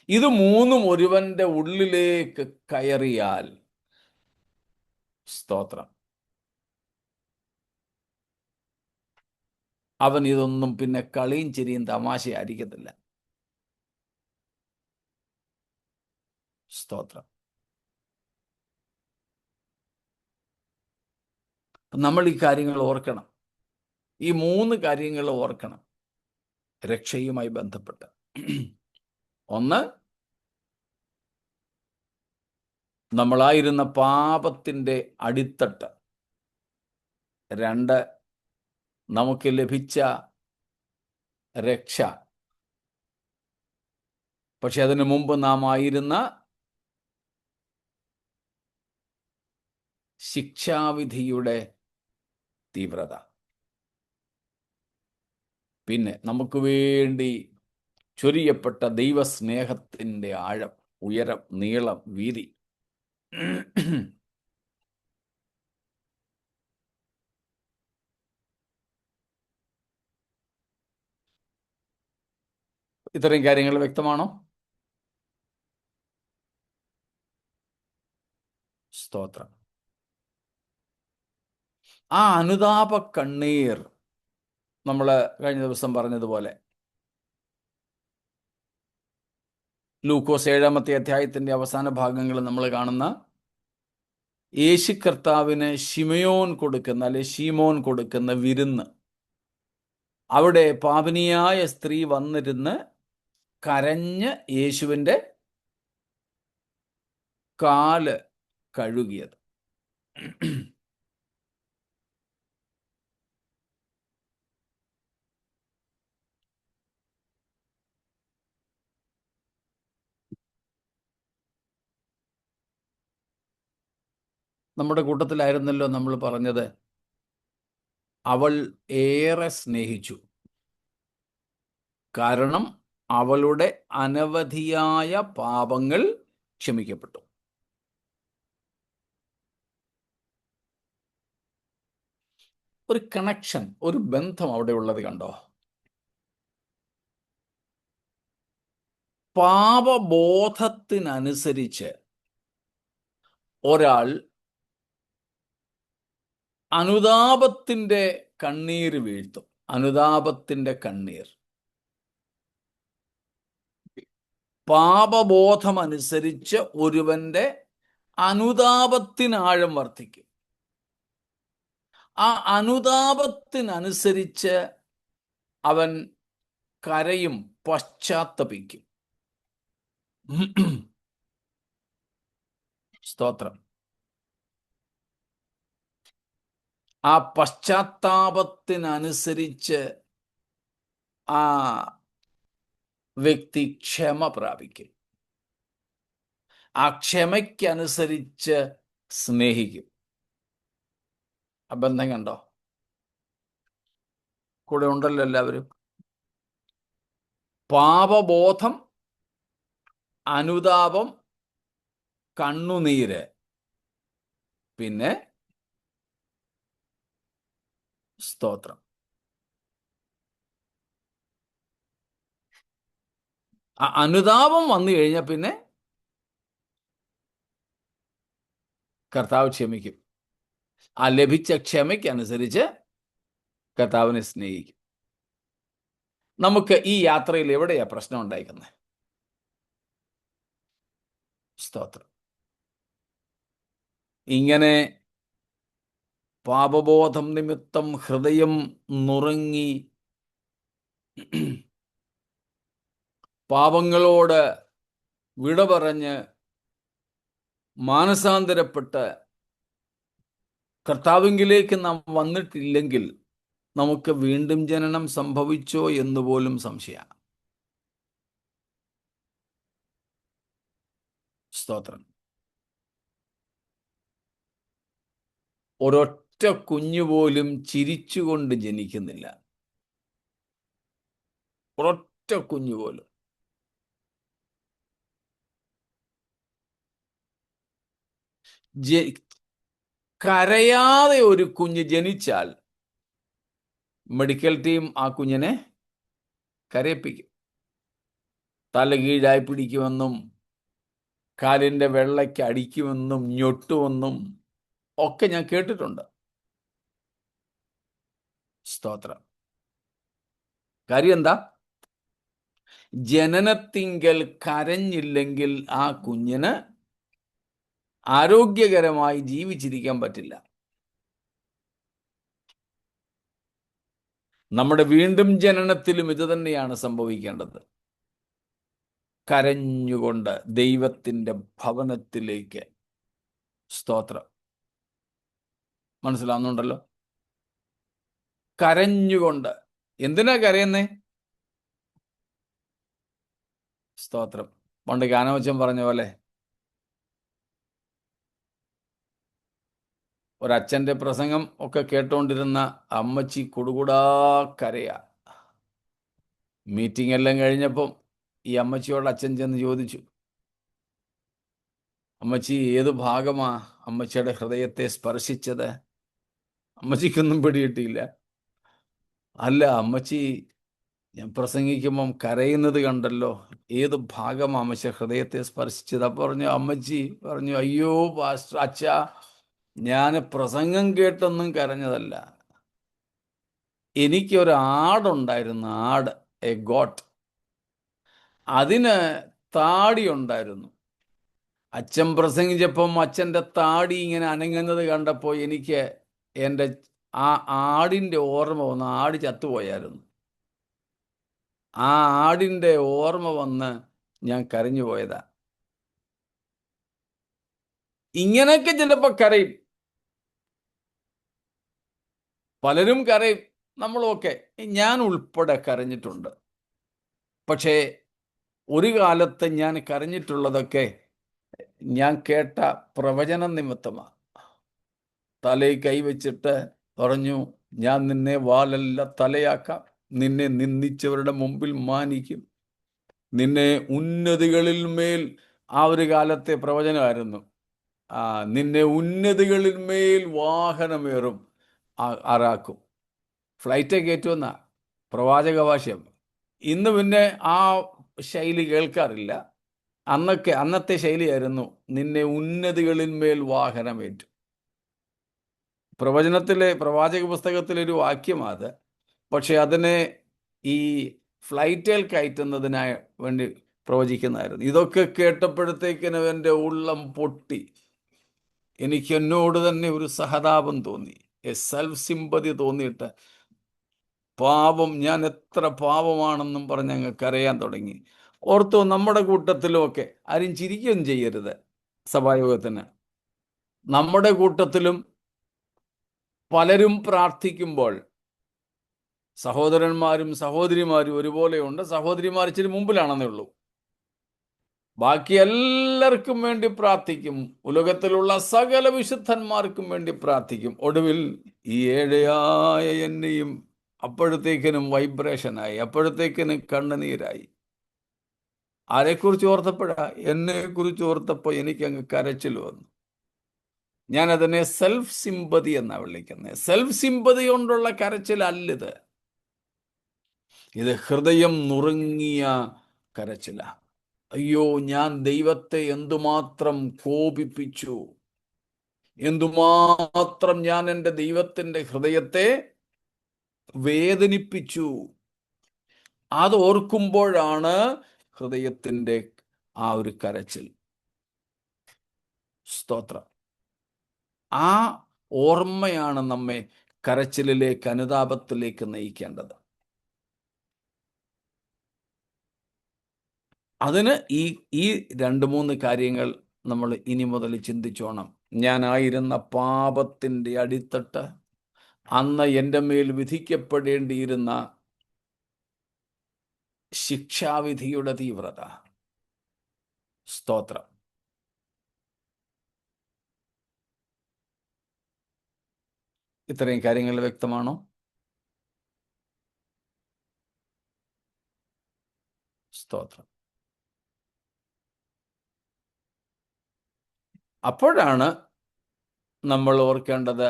ഇത് മൂന്നും ഒരുവന്റെ ഉള്ളിലേക്ക് കയറിയാൽ സ്തോത്രം അവൻ ഇതൊന്നും പിന്നെ കളിയും ചിരിയും തമാശയായിരിക്കത്തില്ല. സ്തോത്രം. നമ്മൾ ഈ കാര്യങ്ങൾ ഓർക്കണം. ഈ 3 കാര്യങ്ങൾ ഓർക്കണം രക്ഷയുമായി ബന്ധപ്പെട്ട്. ഒന്ന്, നമ്മളായിരുന്ന പാപത്തിൻ്റെ അടിത്തട്ട്. 2, നമുക്ക് ലഭിച്ച രക്ഷ. പക്ഷെ അതിനു മുമ്പ് നാം ആയിരുന്ന ശിക്ഷാവിധിയുടെ തീവ്രത. പിന്നെ നമുക്ക് വേണ്ടി ചൊരിയപ്പെട്ട ദൈവസ്നേഹത്തിൻ്റെ ആഴം, ഉയരം, നീളം, വീതി. ഇത്രയും കാര്യങ്ങൾ വ്യക്തമാണോ? സ്തോത്രം. ആ അനുതാപ കണ്ണീർ നമ്മൾ കഴിഞ്ഞ ദിവസം പറഞ്ഞതുപോലെ ലൂക്കോസ് 7-ാമത്തെ അധ്യായത്തിൻ്റെ അവസാന ഭാഗങ്ങൾ നമ്മൾ കാണുന്ന യേശു കർത്താവിന് ശിമയോൻ കൊടുക്കുന്ന വിരുന്ന്. അവിടെ പാപിനിയായ സ്ത്രീ വന്നിരുന്ന് കരഞ്ഞ് യേശുവിൻ്റെ കാല് കഴുകിയത്. നമ്മുടെ കൂട്ടത്തിലായിരുന്നല്ലോ നമ്മൾ പറഞ്ഞത്, അവൾ ഏറെ സ്നേഹിച്ചു, കാരണം അവളുടെ അനവധിയായ പാപങ്ങൾ ക്ഷമിക്കപ്പെട്ടു. ഒരു കണക്ഷൻ, ഒരു ബന്ധം അവിടെ ഉള്ളത് കണ്ടോ? പാപബോധത്തിനനുസരിച്ച് ഒരാൾ അനുതാപത്തിൻ്റെ കണ്ണീർ വീഴ്ത്തും. അനുതാപത്തിൻ്റെ കണ്ണീർ. പാപബോധമനുസരിച്ച് ഒരുവന്റെ അനുതാപത്തിനാഴം വർദ്ധിക്കും. ആ അനുതാപത്തിനനുസരിച്ച് അവൻ കരയും, പശ്ചാത്തപിക്കും. സ്തോത്രം. ആ പശ്ചാത്താപത്തിനനുസരിച്ച് ആ വ്യക്തി ക്ഷമ പ്രാപിക്കും. ആ ക്ഷമയ്ക്കനുസരിച്ച് സ്നേഹിക്കും. ആ ബന്ധം കണ്ടോ? കൂടെ ഉണ്ടല്ലോ എല്ലാവരും. പാപബോധം, അനുതാപം, കണ്ണുനീര്, പിന്നെ സ്തോത്രം. ആ അനുതാപം വന്നു കഴിഞ്ഞാൽ പിന്നെ കർത്താവ് ക്ഷമിക്കും. ആ ലഭിച്ച ക്ഷമയ്ക്കനുസരിച്ച് കർത്താവിനെ സ്നേഹിക്കും. നമുക്ക് ഈ യാത്രയിൽ എവിടെയാ പ്രശ്നം ഉണ്ടായിരിക്കുന്നത്? സ്തോത്രം. ഇങ്ങനെ പാപബോധം നിമിത്തം ഹൃദയം നുറുങ്ങി പാപങ്ങളോട് വിട പറഞ്ഞ് മാനസാന്തരപ്പെട്ട് കർത്താവിങ്കിലേക്ക് നാം വന്നിട്ടില്ലെങ്കിൽ നമുക്ക് വീണ്ടും ജനനം സംഭവിച്ചോ എന്ന് പോലും സംശയമാണ്. സ്തോത്രം. ഒരൊറ്റ കുഞ്ഞുപോലും ചിരിച്ചുകൊണ്ട് ജനിക്കുന്നില്ല. ഒരൊറ്റ കുഞ്ഞു പോലും. കരയാതെ ഒരു കുഞ്ഞ് ജനിച്ചാൽ മെഡിക്കൽ ടീം ആ കുഞ്ഞിനെ കരയിപ്പിക്കും. തലകീഴായി പിടിക്കുമെന്നും കാലിൻ്റെ വെള്ളയ്ക്ക് അടിക്കുമെന്നും ഞൊട്ടുമെന്നും ഒക്കെ ഞാൻ കേട്ടിട്ടുണ്ട്. സ്തോത്രം. കാര്യം എന്താ? ജനനത്തിങ്കൽ കരഞ്ഞില്ലെങ്കിൽ ആ കുഞ്ഞിന് ആരോഗ്യകരമായി ജീവിച്ചിരിക്കാൻ പറ്റില്ല. നമ്മുടെ വീണ്ടും ജനനത്തിലും ഇത് തന്നെയാണ് സംഭവിക്കേണ്ടത്. കരഞ്ഞുകൊണ്ട് ദൈവത്തിൻ്റെ ഭവനത്തിലേക്ക്. സ്തോത്രം. മനസ്സിലാവുന്നുണ്ടല്ലോ? കരഞ്ഞുകൊണ്ട്. എന്തിനാ കരയുന്നേ? സ്തോത്രം. പണ്ട് ഗാനവച്ചൻ പറഞ്ഞ പോലെ ഒരച്ഛൻ്റെ പ്രസംഗം ഒക്കെ കേട്ടുകൊണ്ടിരുന്ന അമ്മച്ചി കുടുകുടാ കരയാ. മീറ്റിംഗ് എല്ലാം കഴിഞ്ഞപ്പം ഈ അമ്മച്ചിയോട് അച്ഛൻ ചെന്ന് ചോദിച്ചു, അമ്മച്ചി ഏത് ഭാഗമാ അമ്മച്ചിയുടെ ഹൃദയത്തെ സ്പർശിച്ചത്? അമ്മച്ചിക്കൊന്നും പിടികിട്ടിയില്ല. അല്ല അമ്മച്ചി, ഞാൻ പ്രസംഗിക്കുമ്പം കരയുന്നത് കണ്ടല്ലോ, ഏത് ഭാഗമാ അമ്മച്ചി ഹൃദയത്തെ സ്പർശിച്ചത്? അപ്പം അമ്മച്ചി പറഞ്ഞു, അയ്യോ പാസ്റ്റർ അച്ഛാ, ഞാൻ പ്രസംഗം കേട്ടൊന്നും കരഞ്ഞതല്ല. എനിക്കൊരു ആടുണ്ടായിരുന്നു, ആട്, എ ഗോട്ട്. അതിന് താടി ഉണ്ടായിരുന്നു. അച്ഛൻ പ്രസംഗിച്ചപ്പം അച്ഛൻ്റെ താടി ഇങ്ങനെ അനങ്ങുന്നത് കണ്ടപ്പോൾ എനിക്ക് എൻ്റെ ആ ആടിൻ്റെ ഓർമ്മ വന്ന്. ആട് ചത്തുപോയായിരുന്നു. ആ ആടിൻ്റെ ഓർമ്മ വന്ന് ഞാൻ കരഞ്ഞു പോയതാ. ഇങ്ങനെയൊക്കെ ചിലപ്പോൾ കരയും. പലരും കരയും, നമ്മളൊക്കെ, ഞാൻ ഉൾപ്പെടെ കരഞ്ഞിട്ടുണ്ട്. പക്ഷേ ഒരു കാലത്ത് ഞാൻ കരഞ്ഞിട്ടുള്ളതൊക്കെ ഞാൻ കേട്ട പ്രവചന നിമിത്തമാണ്. തലയിൽ കൈവച്ചിട്ട് പറഞ്ഞു, ഞാൻ നിന്നെ വാലല്ല തലയാക്കാം, നിന്നെ നിന്ദിച്ചവരുടെ മുമ്പിൽ മാനിക്കും, നിന്നെ ഉന്നതികളിൽ മേൽ. ആ ഒരു കാലത്തെ പ്രവചനമായിരുന്നു. നിന്നെ ഉന്നതികളിൽ മേൽ വാഹനമേറും ആറാക്കും. ഫ്ലൈറ്റ് കയറ്റുമെന്ന പ്രവാചക ഭാഷ്യം. ഇന്ന് പിന്നെ ആ ശൈലി കേൾക്കാറില്ല. അന്നത്തെ ശൈലിയായിരുന്നു, നിന്നെ ഉന്നതികളിൽ മേൽ വാഹനമേറ്റു. പ്രവാചക പുസ്തകത്തിലെ ഒരു വാക്യമാണ്. പക്ഷെ അതിനെ ഈ ഫ്ലൈറ്റിൽ കയറ്റുന്നതിനായി വേണ്ടി പ്രവചിക്കുന്നതായിരുന്നു. ഇതൊക്കെ കേട്ടപ്പോഴത്തേക്കിനും എൻ്റെ ഉള്ളം പൊട്ടി. എനിക്ക് എന്നോട് തന്നെ ഒരു സഹതാപം തോന്നി, സെൽഫ് സിമ്പതി തോന്നിയിട്ട് പാപം, ഞാൻ എത്ര പാപമാണെന്നും പറഞ്ഞ് അങ്ങ് കരയാൻ തുടങ്ങി. ഓർത്തോ, നമ്മുടെ കൂട്ടത്തിലുമൊക്കെ ആരും ചിരിക്കുകയും ചെയ്യരുത്. സഭായോഗത്തിന് നമ്മുടെ കൂട്ടത്തിലും പലരും പ്രാർത്ഥിക്കുമ്പോൾ സഹോദരന്മാരും സഹോദരിമാരും ഒരുപോലെയുണ്ട്. സഹോദരിമാർ ഇച്ചിരി മുമ്പിലാണെന്നേ ഉള്ളൂ. ബാക്കി എല്ലാവർക്കും വേണ്ടി പ്രാർത്ഥിക്കും. ഉലകത്തിലുള്ള സകല വിശുദ്ധന്മാർക്കും വേണ്ടി പ്രാർത്ഥിക്കും. ഒടുവിൽ ഈ ഏഴയായ എന്നെയും അപ്പോഴത്തേക്കിനും വൈബ്രേഷനായി, അപ്പോഴത്തേക്കിനും കണ്ണുനീരായി. ആരെക്കുറിച്ച് ഓർത്തപ്പോഴാ? എന്നെക്കുറിച്ച് ഓർത്തപ്പോൾ എനിക്കങ്ങ് കരച്ചിൽ വന്നു. ഞാൻ അതിനെ സെൽഫ് സിമ്പതി എന്നാണ് വിളിക്കുന്നത്. സെൽഫ് സിമ്പതി കൊണ്ടുള്ള കരച്ചിലല്ലിത്. ഇത് ഹൃദയം നുറുങ്ങിയ കരച്ചില. അയ്യോ, ഞാൻ ദൈവത്തെ എന്തുമാത്രം കോപിപ്പിച്ചു, എന്തുമാത്രം ഞാൻ എൻ്റെ ദൈവത്തിൻ്റെ ഹൃദയത്തെ വേദനിപ്പിച്ചു. അത് ഓർക്കുമ്പോഴാണ് ഹൃദയത്തിൻ്റെ ആ ഒരു കരച്ചിൽ. സ്തോത്രം. ആ ഓർമ്മയാണ് നമ്മെ കരച്ചിലിലേക്ക്, അനുതാപത്തിലേക്ക് നയിക്കേണ്ടത്. അതിന് ഈ 2-3 കാര്യങ്ങൾ നമ്മൾ ഇനി മുതൽ ചിന്തിച്ചോണം. ഞാനായിരുന്ന പാപത്തിൻ്റെ അടിത്തട്ട്, അന്ന് എൻ്റെ മേൽ വിധിക്കപ്പെടേണ്ടിയിരുന്ന ശിക്ഷാവിധിയുടെ തീവ്രത. സ്തോത്രം. ഇത്രയും കാര്യങ്ങൾ വ്യക്തമാണോ? സ്തോത്രം. അപ്പോഴാണ് നമ്മൾ ഓർക്കേണ്ടത്,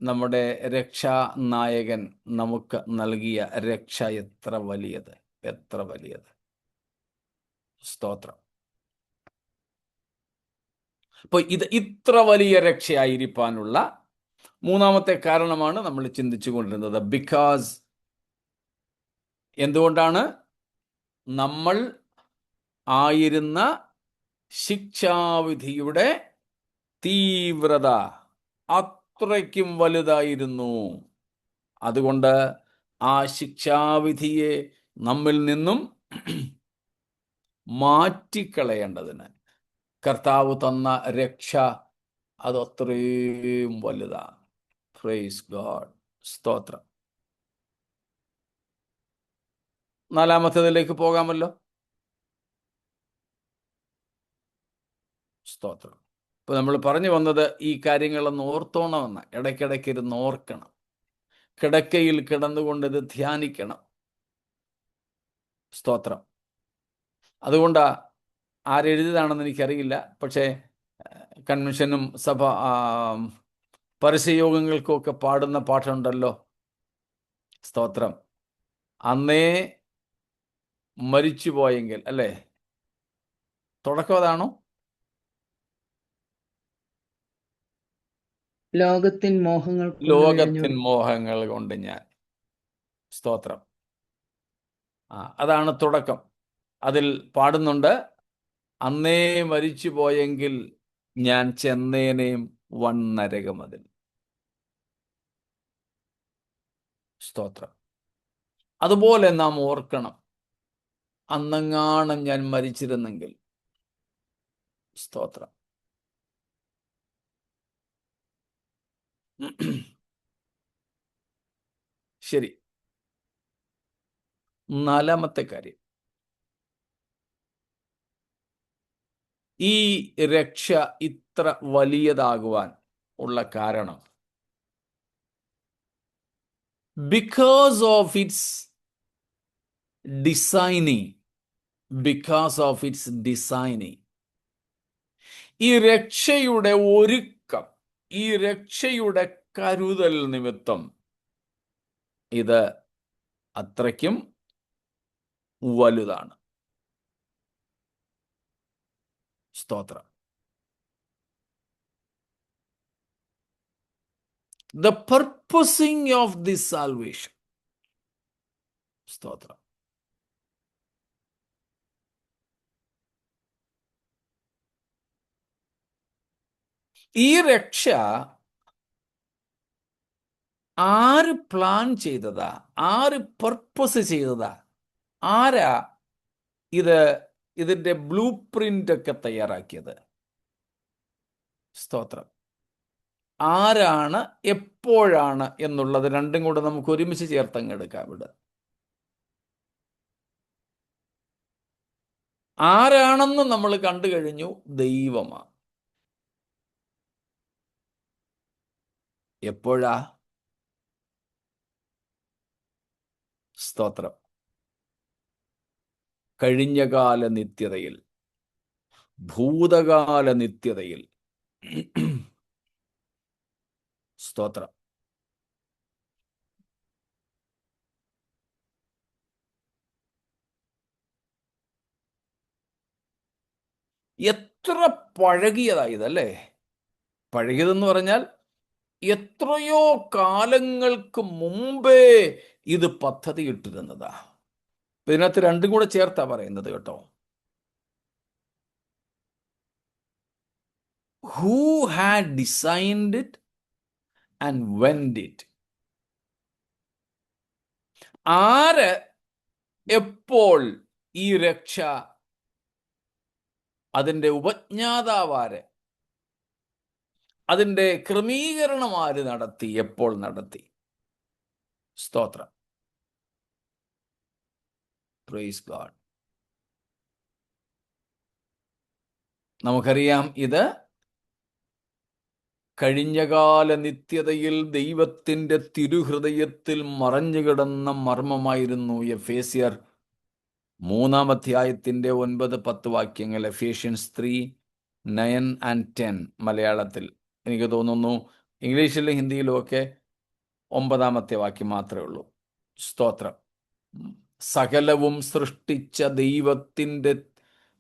നമ്മുടെ രക്ഷാനായകൻ നമുക്ക് നൽകിയ രക്ഷ എത്ര വലിയത്, എത്ര വലിയത്. സ്തോത്രം. അപ്പോൾ ഇത്ര വലിയ രക്ഷയായിരിക്കാനുള്ള മൂന്നാമത്തെ കാരണമാണ് നമ്മൾ ചിന്തിച്ചു കൊണ്ടിരുന്നത്. ബിക്കോസ്, എന്തുകൊണ്ടാണ്? നമ്മൾ ആയിരുന്ന ശിക്ഷാവിധിയുടെ തീവ്രത അത്രയ്ക്കും വലുതായിരുന്നു. അതുകൊണ്ട് ആ ശിക്ഷാവിധിയെ നമ്മിൽ നിന്നും മാറ്റിക്കളയേണ്ടതിന് കർത്താവ് തന്ന രക്ഷ അത് അത്രയും വലുതാണ്. Praise God. സ്തോത്രം. നാലാമത്തേതിലേക്ക് പോകാമല്ലോ. സ്തോത്രം. ഇപ്പൊ നമ്മൾ പറഞ്ഞു വന്നത് ഈ കാര്യങ്ങളൊന്ന് ഓർത്തോണമെന്ന്. ഇടയ്ക്കിടയ്ക്ക് ഇരുന്ന് ഓർക്കണം, കിടക്കയിൽ കിടന്നുകൊണ്ട് ഇത് ധ്യാനിക്കണം. സ്തോത്രം. അതുകൊണ്ടാ ആരെഴുതിയതാണെന്ന് എനിക്കറിയില്ല, പക്ഷേ കൺവെൻഷനും സഭ പരസ്യയോഗങ്ങൾക്കുമൊക്കെ പാടുന്ന പാട്ടുണ്ടല്ലോ. സ്തോത്രം. അന്നേ മരിച്ചുപോയെങ്കിൽ, അല്ലേ? തുടക്കം അതാണോ? ലോകത്തിൻ മോഹങ്ങൾ മോഹങ്ങൾ കൊണ്ട് ഞാൻ. സ്തോത്രം. അതാണ് തുടക്കം. അതിൽ പാടുന്നുണ്ട്, അന്നേ മരിച്ചു പോയെങ്കിൽ ഞാൻ ചെന്നേനേം വന്നരകമതിൽ. സ്തോത്രം. അതുപോലെ നാം ഓർക്കണം, അന്നെങ്ങാനും ഞാൻ മരിച്ചിരുന്നെങ്കിൽ. സ്തോത്രം. ശരി. നാലാമത്തെ കാര്യം, ഈ രക്ഷ ഇത്ര വലിയതാകുവാൻ ഉള്ള കാരണം because of its designing. Because of its designing. ഈ രക്ഷയുടെ ഒരുക്കം, ഈ രക്ഷയുടെ കരുതൽ നിമിത്തം ഇത് അത്രയ്ക്കും വലുതാണ്. സ്തോത്രം. The purposing of this salvation. സ്തോത്രം. ഈ രക്ഷ ആര് പ്ലാൻ ചെയ്തതാ? ആര് പർപ്പസ് ചെയ്തതാ? ആരാ ഇതിന്റെ ബ്ലൂ പ്രിന്റ് ഒക്കെ തയ്യാറാക്കിയത്? സ്തോത്രം. ആരാണ്, എപ്പോഴാണ് എന്നുള്ളത് രണ്ടും കൂടെ നമുക്ക് ഒരുമിച്ച് ചേർത്തങ്ങെടുക്കാം. ഇവിടെ ആരാണെന്ന് നമ്മൾ കണ്ടു കഴിഞ്ഞു. ദൈവമാണ്. എപ്പോഴാ? സ്തോത്രം. കഴിഞ്ഞകാല നിത്യതയിൽ, ഭൂതകാല നിത്യതയിൽ. സ്തോത്രം. എത്ര പഴകിയതായതല്ലേ? പഴകിയതെന്ന് പറഞ്ഞാൽ എത്രയോ കാലങ്ങൾക്ക് മുമ്പേ ഇത് പദ്ധതി ഇട്ടിരുന്നതാ. ഇതിനകത്ത് രണ്ടും കൂടെ ചേർത്താ പറയുന്നത് കേട്ടോ. Who had designed it and when it? ആര് എപ്പോൾ ഈ രക്ഷ, അതിൻ്റെ ഉപജ്ഞാതാവാര്, അതിൻ്റെ ക്രമീകരണം ആര് നടത്തി, എപ്പോൾ നടത്തി? സ്തോത്രം. Praise God. നമുക്കറിയാം, ഇത് കഴിഞ്ഞകാല നിത്യതയിൽ ദൈവത്തിൻ്റെ തിരുഹൃദയത്തിൽ മറഞ്ഞുകിടന്ന മർമ്മമായിരുന്നു എഫേസ്യർ 3-ാം അധ്യായത്തിൻ്റെ 9-10 വാക്യങ്ങൾ. എഫേഷ്യൻസ് 3:9-10 മലയാളത്തിൽ. എനിക്ക് തോന്നുന്നു ഇംഗ്ലീഷിലും ഹിന്ദിയിലും ഒക്കെ 9-ാമത്തെ വാക്യം മാത്രമേ ഉള്ളൂ. സ്തോത്രം. സകലവും സൃഷ്ടിച്ച ദൈവത്തിൻ്റെ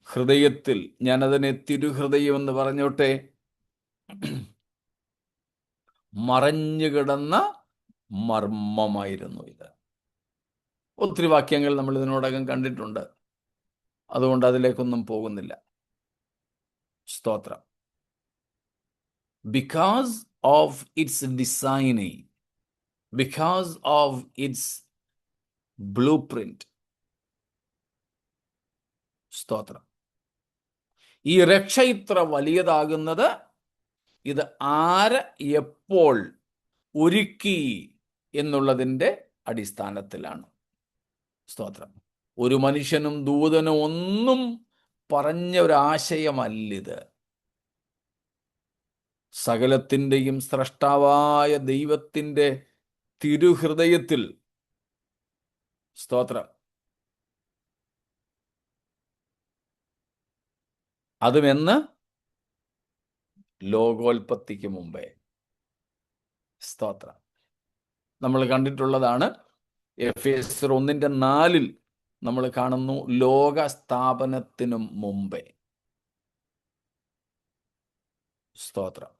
ഹൃദയത്തിൽ, ഞാനതിനെ തിരുഹൃദയം എന്ന് പറഞ്ഞോട്ടെ, മറഞ്ഞുകിടന്ന മർമ്മമായിരുന്നു ഇത്. ഒത്തിരി വാക്യങ്ങൾ നമ്മൾ ഇതിനോടകം കണ്ടിട്ടുണ്ട്, അതുകൊണ്ട് അതിലേക്കൊന്നും പോകുന്നില്ല. സ്തോത്രം. Because of its designing, because of its blue print. സ്തോത്രം. ഈ രക്ഷ ഇത്ര വലിയതാകുന്നത് ഇത് ആര് എപ്പോൾ ഒരുക്കി എന്നുള്ളതിൻ്റെ അടിസ്ഥാനത്തിലാണ്. സ്തോത്രം. ഒരു മനുഷ്യനും ദൂതനും ഒന്നും പറഞ്ഞ ഒരാശയമല്ലിത്. സകലത്തിൻ്റെയും സ്രഷ്ടാവായ ദൈവത്തിൻ്റെ തിരുഹൃദയത്തിൽ, സ്തോത്രം, അതുമെന്ന് ലോകോൽപത്തിക്ക് മുമ്പേ. സ്തോത്രം. നമ്മൾ കണ്ടിട്ടുള്ളതാണ്. എഫേസ്യർ 1:4 നമ്മൾ കാണുന്നു, ലോക സ്ഥാപനത്തിനും മുമ്പേ. സ്തോത്രം.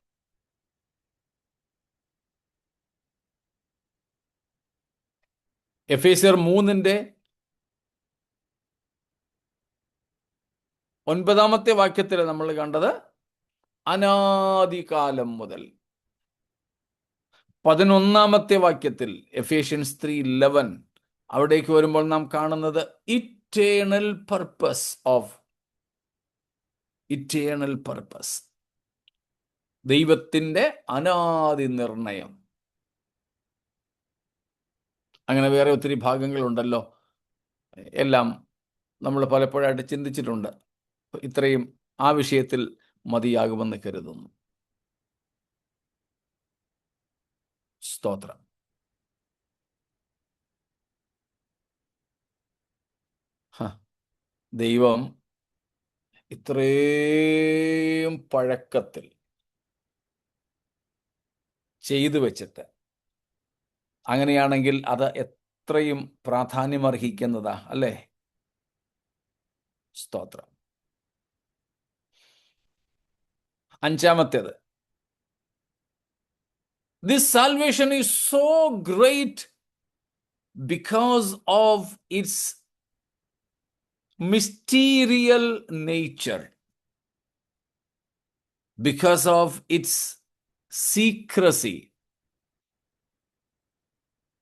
എഫേസ്യർ 3:9 വാക്യത്തിൽ നമ്മൾ കണ്ടത് അനാദികാലം മുതൽ. 11-ാമത്തെ വാക്യത്തിൽ എഫേഷ്യൻസ് 3:11 അവിടേക്ക് വരുമ്പോൾ നാം കാണുന്നത് eternal purpose of, eternal purpose, ദൈവത്തിൻ്റെ അനാദി നിർണയം. അങ്ങനെ വേറെ ഒത്തിരി ഭാഗങ്ങളുണ്ടല്ലോ, എല്ലാം നമ്മൾ പലപ്പോഴായിട്ട് ചിന്തിച്ചിട്ടുണ്ട്. ഇത്രയും ആ വിഷയത്തിൽ മതിയാകുമെന്ന് കരുതുന്നു. സ്തോത്രം. ദൈവം ഇത്രയും പഴക്കത്തിൽ ചെയ്തു വെച്ചിട്ട്, അങ്ങനെയാണെങ്കിൽ അത് എത്രയും പ്രാധാന്യമർഹിക്കുന്നതാ, അല്ലേ? സ്തോത്രം. 5-ാമത്തേത്, this salvation is so great because of its mysterial nature, because of its secrecy,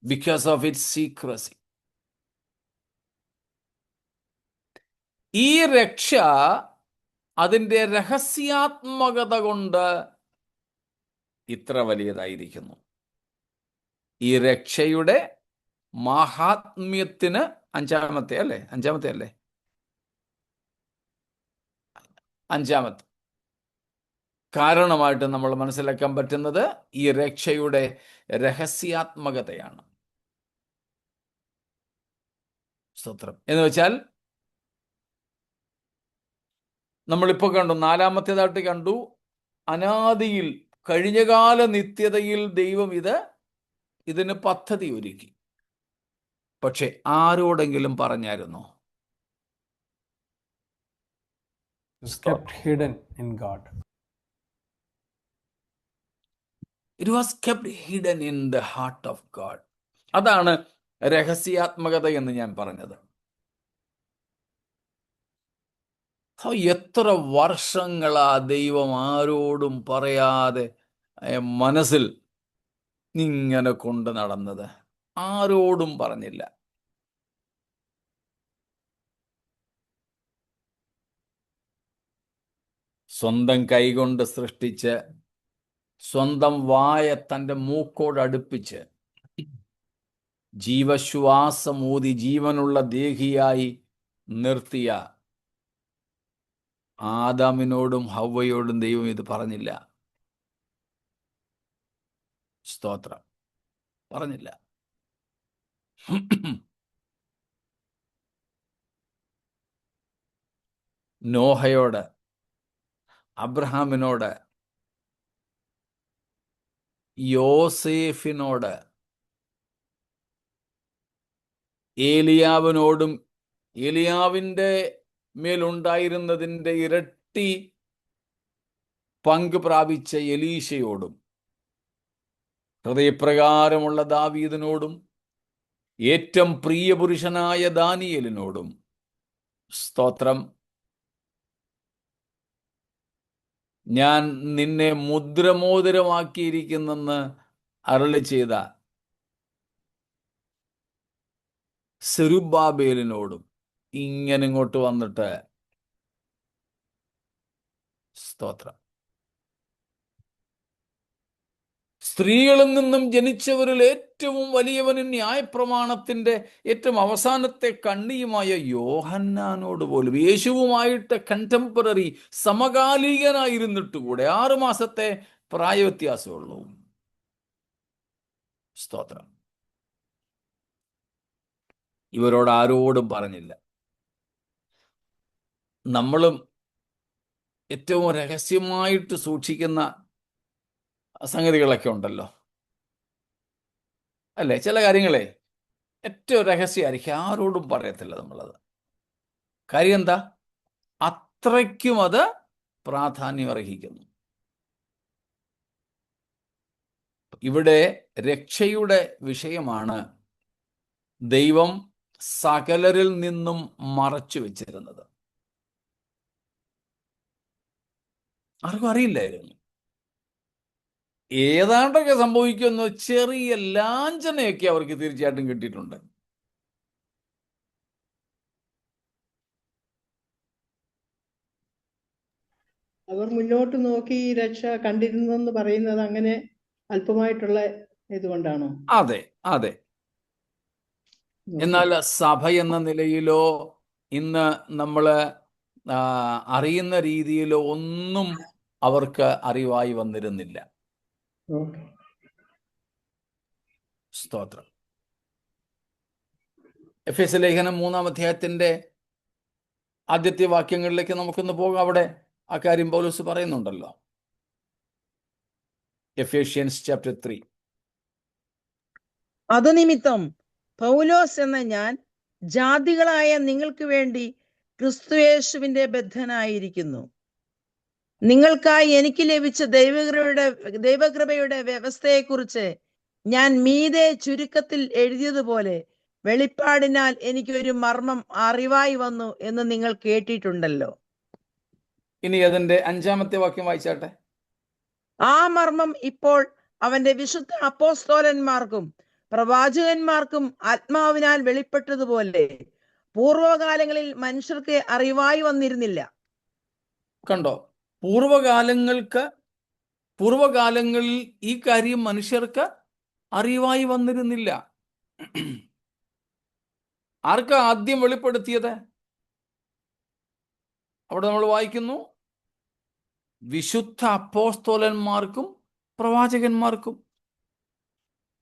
because of its secrecy. ഈ രക്ഷ അതിൻ്റെ രഹസ്യാത്മകത കൊണ്ട് ഇത്ര വലിയതായിരിക്കുന്നു. ഈ രക്ഷയുടെ മഹാത്മ്യത്തിന് 5-ാമത്തെ അല്ലേ, 5-ാമത്തെ കാരണമായിട്ട് നമ്മൾ മനസ്സിലാക്കാൻ പറ്റുന്നത് ഈ രക്ഷയുടെ രഹസ്യാത്മകതയാണ്. സ്തോത്രം. എന്ന് വെച്ചാൽ നമ്മളിപ്പോൾ കണ്ടു, 4-ാമത്തേതായിട്ട് കണ്ടു, അനാദിയിൽ കഴിഞ്ഞകാല നിത്യതയിൽ ദൈവം ഇതിന് പദ്ധതി ഒരുക്കി. പക്ഷെ ആരോടെങ്കിലും പറഞ്ഞായിരുന്നോ? It's kept hidden in God. It was kept hidden in the heart of God. അതാണ് രഹസ്യാത്മകത എന്ന് ഞാൻ പറഞ്ഞത്. എത്ര വർഷങ്ങളാ ദൈവം ആരോടും പറയാതെ മനസ്സിൽ ഇങ്ങനെ കൊണ്ട് നടന്നത്? ആരോടും പറഞ്ഞില്ല. സ്വന്തം കൈകൊണ്ട് സൃഷ്ടിച്ച്, സ്വന്തം വായ തൻ്റെ മൂക്കോട് അടുപ്പിച്ച്, ജീവശ്വാസമൂതി ജീവനുള്ള ദേഹിയായി നിർത്തിയ ആദാമിനോടും ഹവ്വയോടും ദൈവം ഇത് പറഞ്ഞില്ല. സ്തോത്രം. പറഞ്ഞില്ല. നോഹയോട്, അബ്രഹാമിനോട്, യോസേഫിനോട്, ഏലിയാവിനോടും ഏലിയാവിൻ്റെ മേലുണ്ടായിരുന്നതിൻ്റെ ഇരട്ടി പങ്ക് പ്രാപിച്ച എലീശയോടും, ഹൃദയപ്രകാരമുള്ള ദാവീദിനോടും, ഏറ്റവും പ്രിയപുരുഷനായ ദാനിയേലിനോടും, സ്തോത്രം, ഞാൻ നിന്നെ മുദ്രമോതിരമാക്കിയിരിക്കുന്നെന്ന് അരുളി ചെയ്ത സെരുബ്ബാബേലിനോടും ഇങ്ങനെ ഇങ്ങോട്ട് വന്നിട്ട്, സ്തോത്രം, സ്ത്രീകളിൽ നിന്നും ജനിച്ചവരിൽ ഏറ്റവും വലിയവനും ന്യായപ്രമാണത്തിന്റെ ഏറ്റവും അവസാനത്തെ കണ്ണിയുമായ യോഹന്നാനോട് പോലും, യേശുവുമായിട്ട് കണ്ടംപററി സമകാലികനായിരുന്നിട്ട് കൂടെ 6 മാസത്തെ പ്രായവ്യത്യാസമുള്ളൂ. സ്തോത്രം. ഇവരോട് ആരോടും പറഞ്ഞില്ല. നമ്മളും ഏറ്റവും രഹസ്യമായിട്ട് സൂക്ഷിക്കുന്ന സംഗതികളൊക്കെ ഉണ്ടല്ലോ, അല്ലേ? ചില കാര്യങ്ങളെ ഏറ്റവും രഹസ്യമായിരിക്കും, ആരോടും പറയത്തില്ല നമ്മളത്. കാര്യം എന്താ? അത്രയ്ക്കും അത് പ്രാധാന്യം അർഹിക്കുന്നു. ഇവിടെ രക്ഷയുടെ വിഷയമാണ് ദൈവം സകലരിൽ നിന്നും മറച്ചു വെച്ചിരുന്നത്. ആർക്കും അറിയില്ലായിരുന്നു. ഏതാണ്ടൊക്കെ സംഭവിക്കുന്ന ചെറിയ ലാഞ്ചനയൊക്കെ അവർക്ക് തീർച്ചയായിട്ടും കിട്ടിയിട്ടുണ്ട്. അവർ മുന്നോട്ട് നോക്കി ഈ രക്ഷ കണ്ടിരുന്നെന്ന് പറയുന്നത് അങ്ങനെ അല്പമായിട്ടുള്ള ഇതുകൊണ്ടാണോ? അതെ, അതെ. എന്നാൽ സഭ എന്ന നിലയിലോ ഇന്ന് നമ്മൾ അറിയുന്ന രീതിയിലോ ഒന്നും അവർക്ക് അറിവായി വന്നിരുന്നില്ല. സ്തോത്രം. എഫേസ്യ ലേഖനം 3-ാം അധ്യായത്തിന്റെ ആദ്യത്തെ വാക്യങ്ങളിലേക്ക് നമുക്കൊന്ന് പോകാം. അവിടെ ആ കാര്യം പൗലോസ് പറയുന്നുണ്ടല്ലോ. Ephesians chapter 3. അത് നിമിത്തം പൗലോസ് എന്ന ഞാൻ ജാതികളായ നിങ്ങൾക്ക് വേണ്ടി ക്രിസ്തുയേശുവിന്റെ ബദ്ധനായിരിക്കുന്നു. നിങ്ങൾക്കായി എനിക്ക് ലഭിച്ച ദൈവകൃപയുടെ വ്യവസ്ഥയെക്കുറിച്ച് ഞാൻ മീതെ ചുരുക്കത്തിൽ എഴുതിയതുപോലെ വെളിപ്പാടിനാൽ എനിക്കൊരു മർമ്മം അറിവായി വന്നു എന്ന് നിങ്ങൾ കേട്ടിട്ടുണ്ടല്ലോ. ഇനി അതിന്റെ 5-ാമത്തെ വാക്യം വായിച്ചാട്ടെ. ആ മർമ്മം ഇപ്പോൾ അവന്റെ വിശുദ്ധ അപ്പോസ്തലന്മാർക്കും പ്രവാചകന്മാർക്കും ആത്മാവിനാൽ വെളിപ്പെട്ടതുപോലെ പൂർവകാലങ്ങളിൽ മനുഷ്യർക്ക് അറിവായി വന്നിരുന്നില്ല. കണ്ടോ? പൂർവകാലങ്ങളിൽ ഈ കാര്യം മനുഷ്യർക്ക് അറിവായി വന്നിരുന്നില്ല. ആർക്കാ ആദ്യം വെളിപ്പെടുത്തിയത്? അവിടെ നമ്മൾ വായിക്കുന്നു, വിശുദ്ധ അപ്പോസ്തലന്മാർക്കും പ്രവാചകന്മാർക്കും.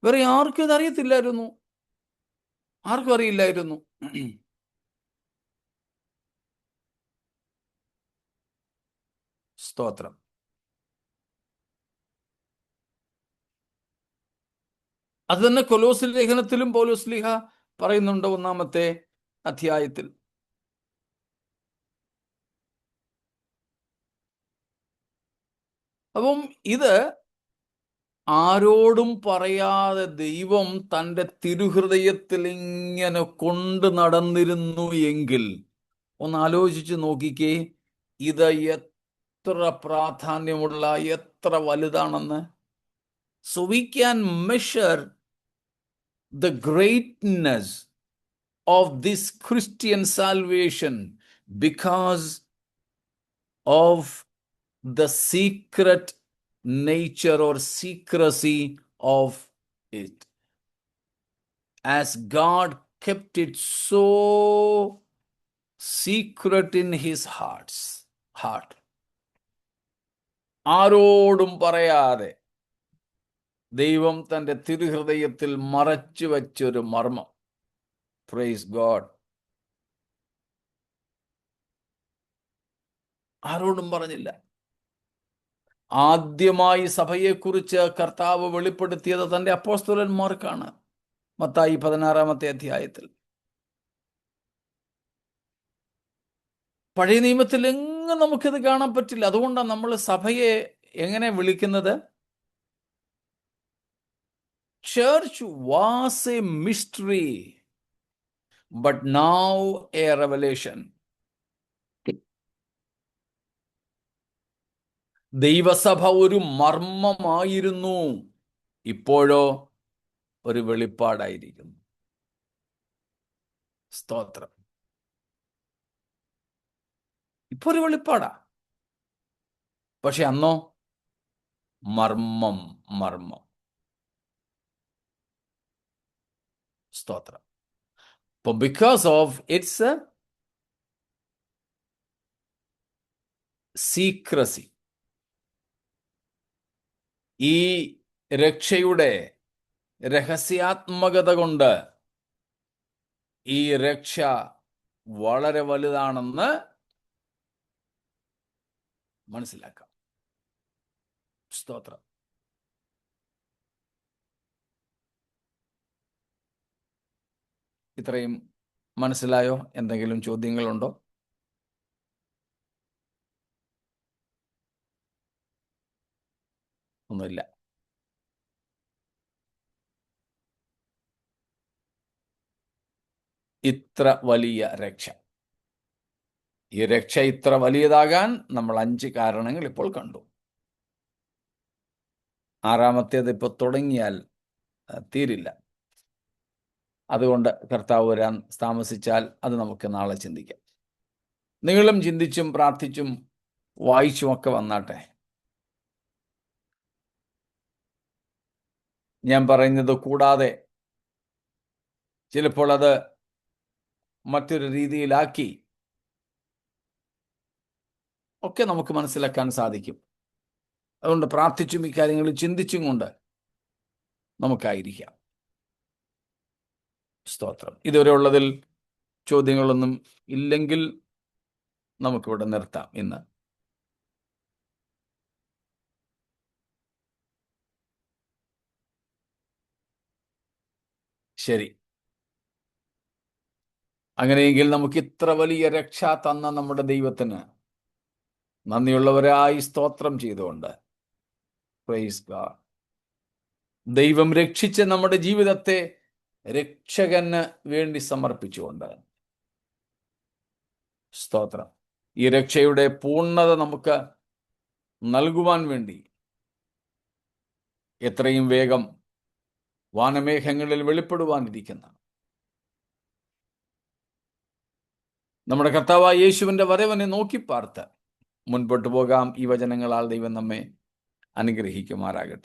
വേറെ ആർക്കും ഇതറിയത്തില്ലായിരുന്നു, ആർക്കും അറിയില്ലായിരുന്നു. സ്തോത്രം. അത് തന്നെ കൊലോസ്യ ലേഖനത്തിലും പൗലോസ് ശ്ലീഹ പറയുന്നുണ്ട്, 1-ാമത്തെ അധ്യായത്തിൽ. അപ്പം ഇത് ആരോടും പറയാതെ ദൈവം തൻ്റെ തിരുഹൃദയത്തിൽ ഇങ്ങനെ കൊണ്ട് നടന്നിരുന്നു എങ്കിൽ ഒന്ന് ആലോചിച്ച് നോക്കിക്കേ, ഇത് എത്ര പ്രാധാന്യമുള്ള, എത്ര വലുതാണെന്ന്. So we can measure the greatness of this Christian salvation because of the secret nature or secrecy of it. As God kept it so secret in his heart. ആരോടും പറയാതെ ദൈവം തൻ്റെ തിരുഹൃദയത്തിൽ മറച്ചു വച്ചൊരു മർമ്മം. Praise God. ആരോടും പറഞ്ഞില്ല. ആദ്യമായി സഭയെക്കുറിച്ച് കർത്താവ് വെളിപ്പെടുത്തിയത് തൻ്റെ അപ്പോസ്തലന്മാർക്കാണ്. മത്തായി 16-ാമത്തെ അധ്യായത്തിൽ. പഴയ നിയമത്തിൽ എങ്ങും നമുക്കിത് കാണാൻ പറ്റില്ല. അതുകൊണ്ടാണ് നമ്മൾ സഭയെ എങ്ങനെ വിളിക്കുന്നത്? Church was A mystery but now A revelation. ദൈവസഭ ഒരു മർമ്മമായിരുന്നു, ഇപ്പോഴോ ഒരു വെളിപ്പാടായിരിക്കുന്നു. സ്തോത്രം. ഇപ്പൊ ഒരു വെളിപ്പാടാ, പക്ഷെ അന്നോ മർമ്മം. സ്തോത്രം. അപ്പൊ ബിക്കോസ് ഓഫ് ഇറ്റ്സ് സീക്രസി, ഈ രക്ഷയുടെ രഹസ്യാത്മകത കൊണ്ട് ഈ രക്ഷ വളരെ വലുതാണെന്ന് മനസ്സിലാക്കാം. സ്തോത്രം. ഇത്രയും മനസ്സിലായോ? എന്തെങ്കിലും ചോദ്യങ്ങളുണ്ടോ? ഒന്നുമില്ല. ഇത്ര വലിയ രക്ഷ, ഈ രക്ഷ ഇത്ര വലിയതാകാൻ നമ്മൾ 5 കാരണങ്ങൾ ഇപ്പോൾ കണ്ടു. 6-ാമത്തേത് ഇപ്പോൾ തുടങ്ങിയാൽ തീരില്ല. അതുകൊണ്ട് കർത്താവ് വരാൻ താമസിച്ചാൽ അത് നമുക്ക് നാളെ ചിന്തിക്കാം. നിങ്ങളും ചിന്തിച്ചും പ്രാർത്ഥിച്ചും വായിച്ചുമൊക്കെ വന്നാട്ടെ. ഞാൻ പറയുന്നത് കൂടാതെ ചിലപ്പോൾ അത് മറ്റൊരു രീതിയിലാക്കി ഒക്കെ നമുക്ക് മനസ്സിലാക്കാൻ സാധിക്കും. അതുകൊണ്ട് പ്രാർത്ഥിച്ചും ഇക്കാര്യങ്ങൾ ചിന്തിച്ചും കൊണ്ട് നമുക്കായിരിക്കാം. സ്തോത്രം. ഇതുവരെ ഉള്ളതിൽ ചോദ്യങ്ങളൊന്നും ഇല്ലെങ്കിൽ നമുക്കിവിടെ നിർത്താം ഇന്ന്. ശരി. അങ്ങനെയെങ്കിൽ നമുക്ക് ഇത്ര വലിയ രക്ഷ തന്ന നമ്മുടെ ദൈവത്തിന് നന്ദിയുള്ളവരായി സ്തോത്രം ചെയ്തുകൊണ്ട്, പ്രൈസ് ഗോഡ്, ദൈവം രക്ഷിച്ച നമ്മുടെ ജീവിതത്തെ രക്ഷകന് വേണ്ടി സമർപ്പിച്ചുകൊണ്ട്, സ്തോത്രം, ഈ രക്ഷയുടെ പൂർണ്ണത നമുക്ക് നൽകുവാൻ വേണ്ടി എത്രയും വേഗം വാനമേഘങ്ങളിൽ വെളിപ്പെടുവാനിരിക്കുന്ന നമ്മുടെ കർത്താവായ യേശുവിൻ്റെ വരവനെ നോക്കി പാർത്ത് മുൻപോട്ട് പോകാം. ഈ വചനങ്ങളാൽ ദൈവം നമ്മെ അനുഗ്രഹിക്കുമാറാകട്ടെ.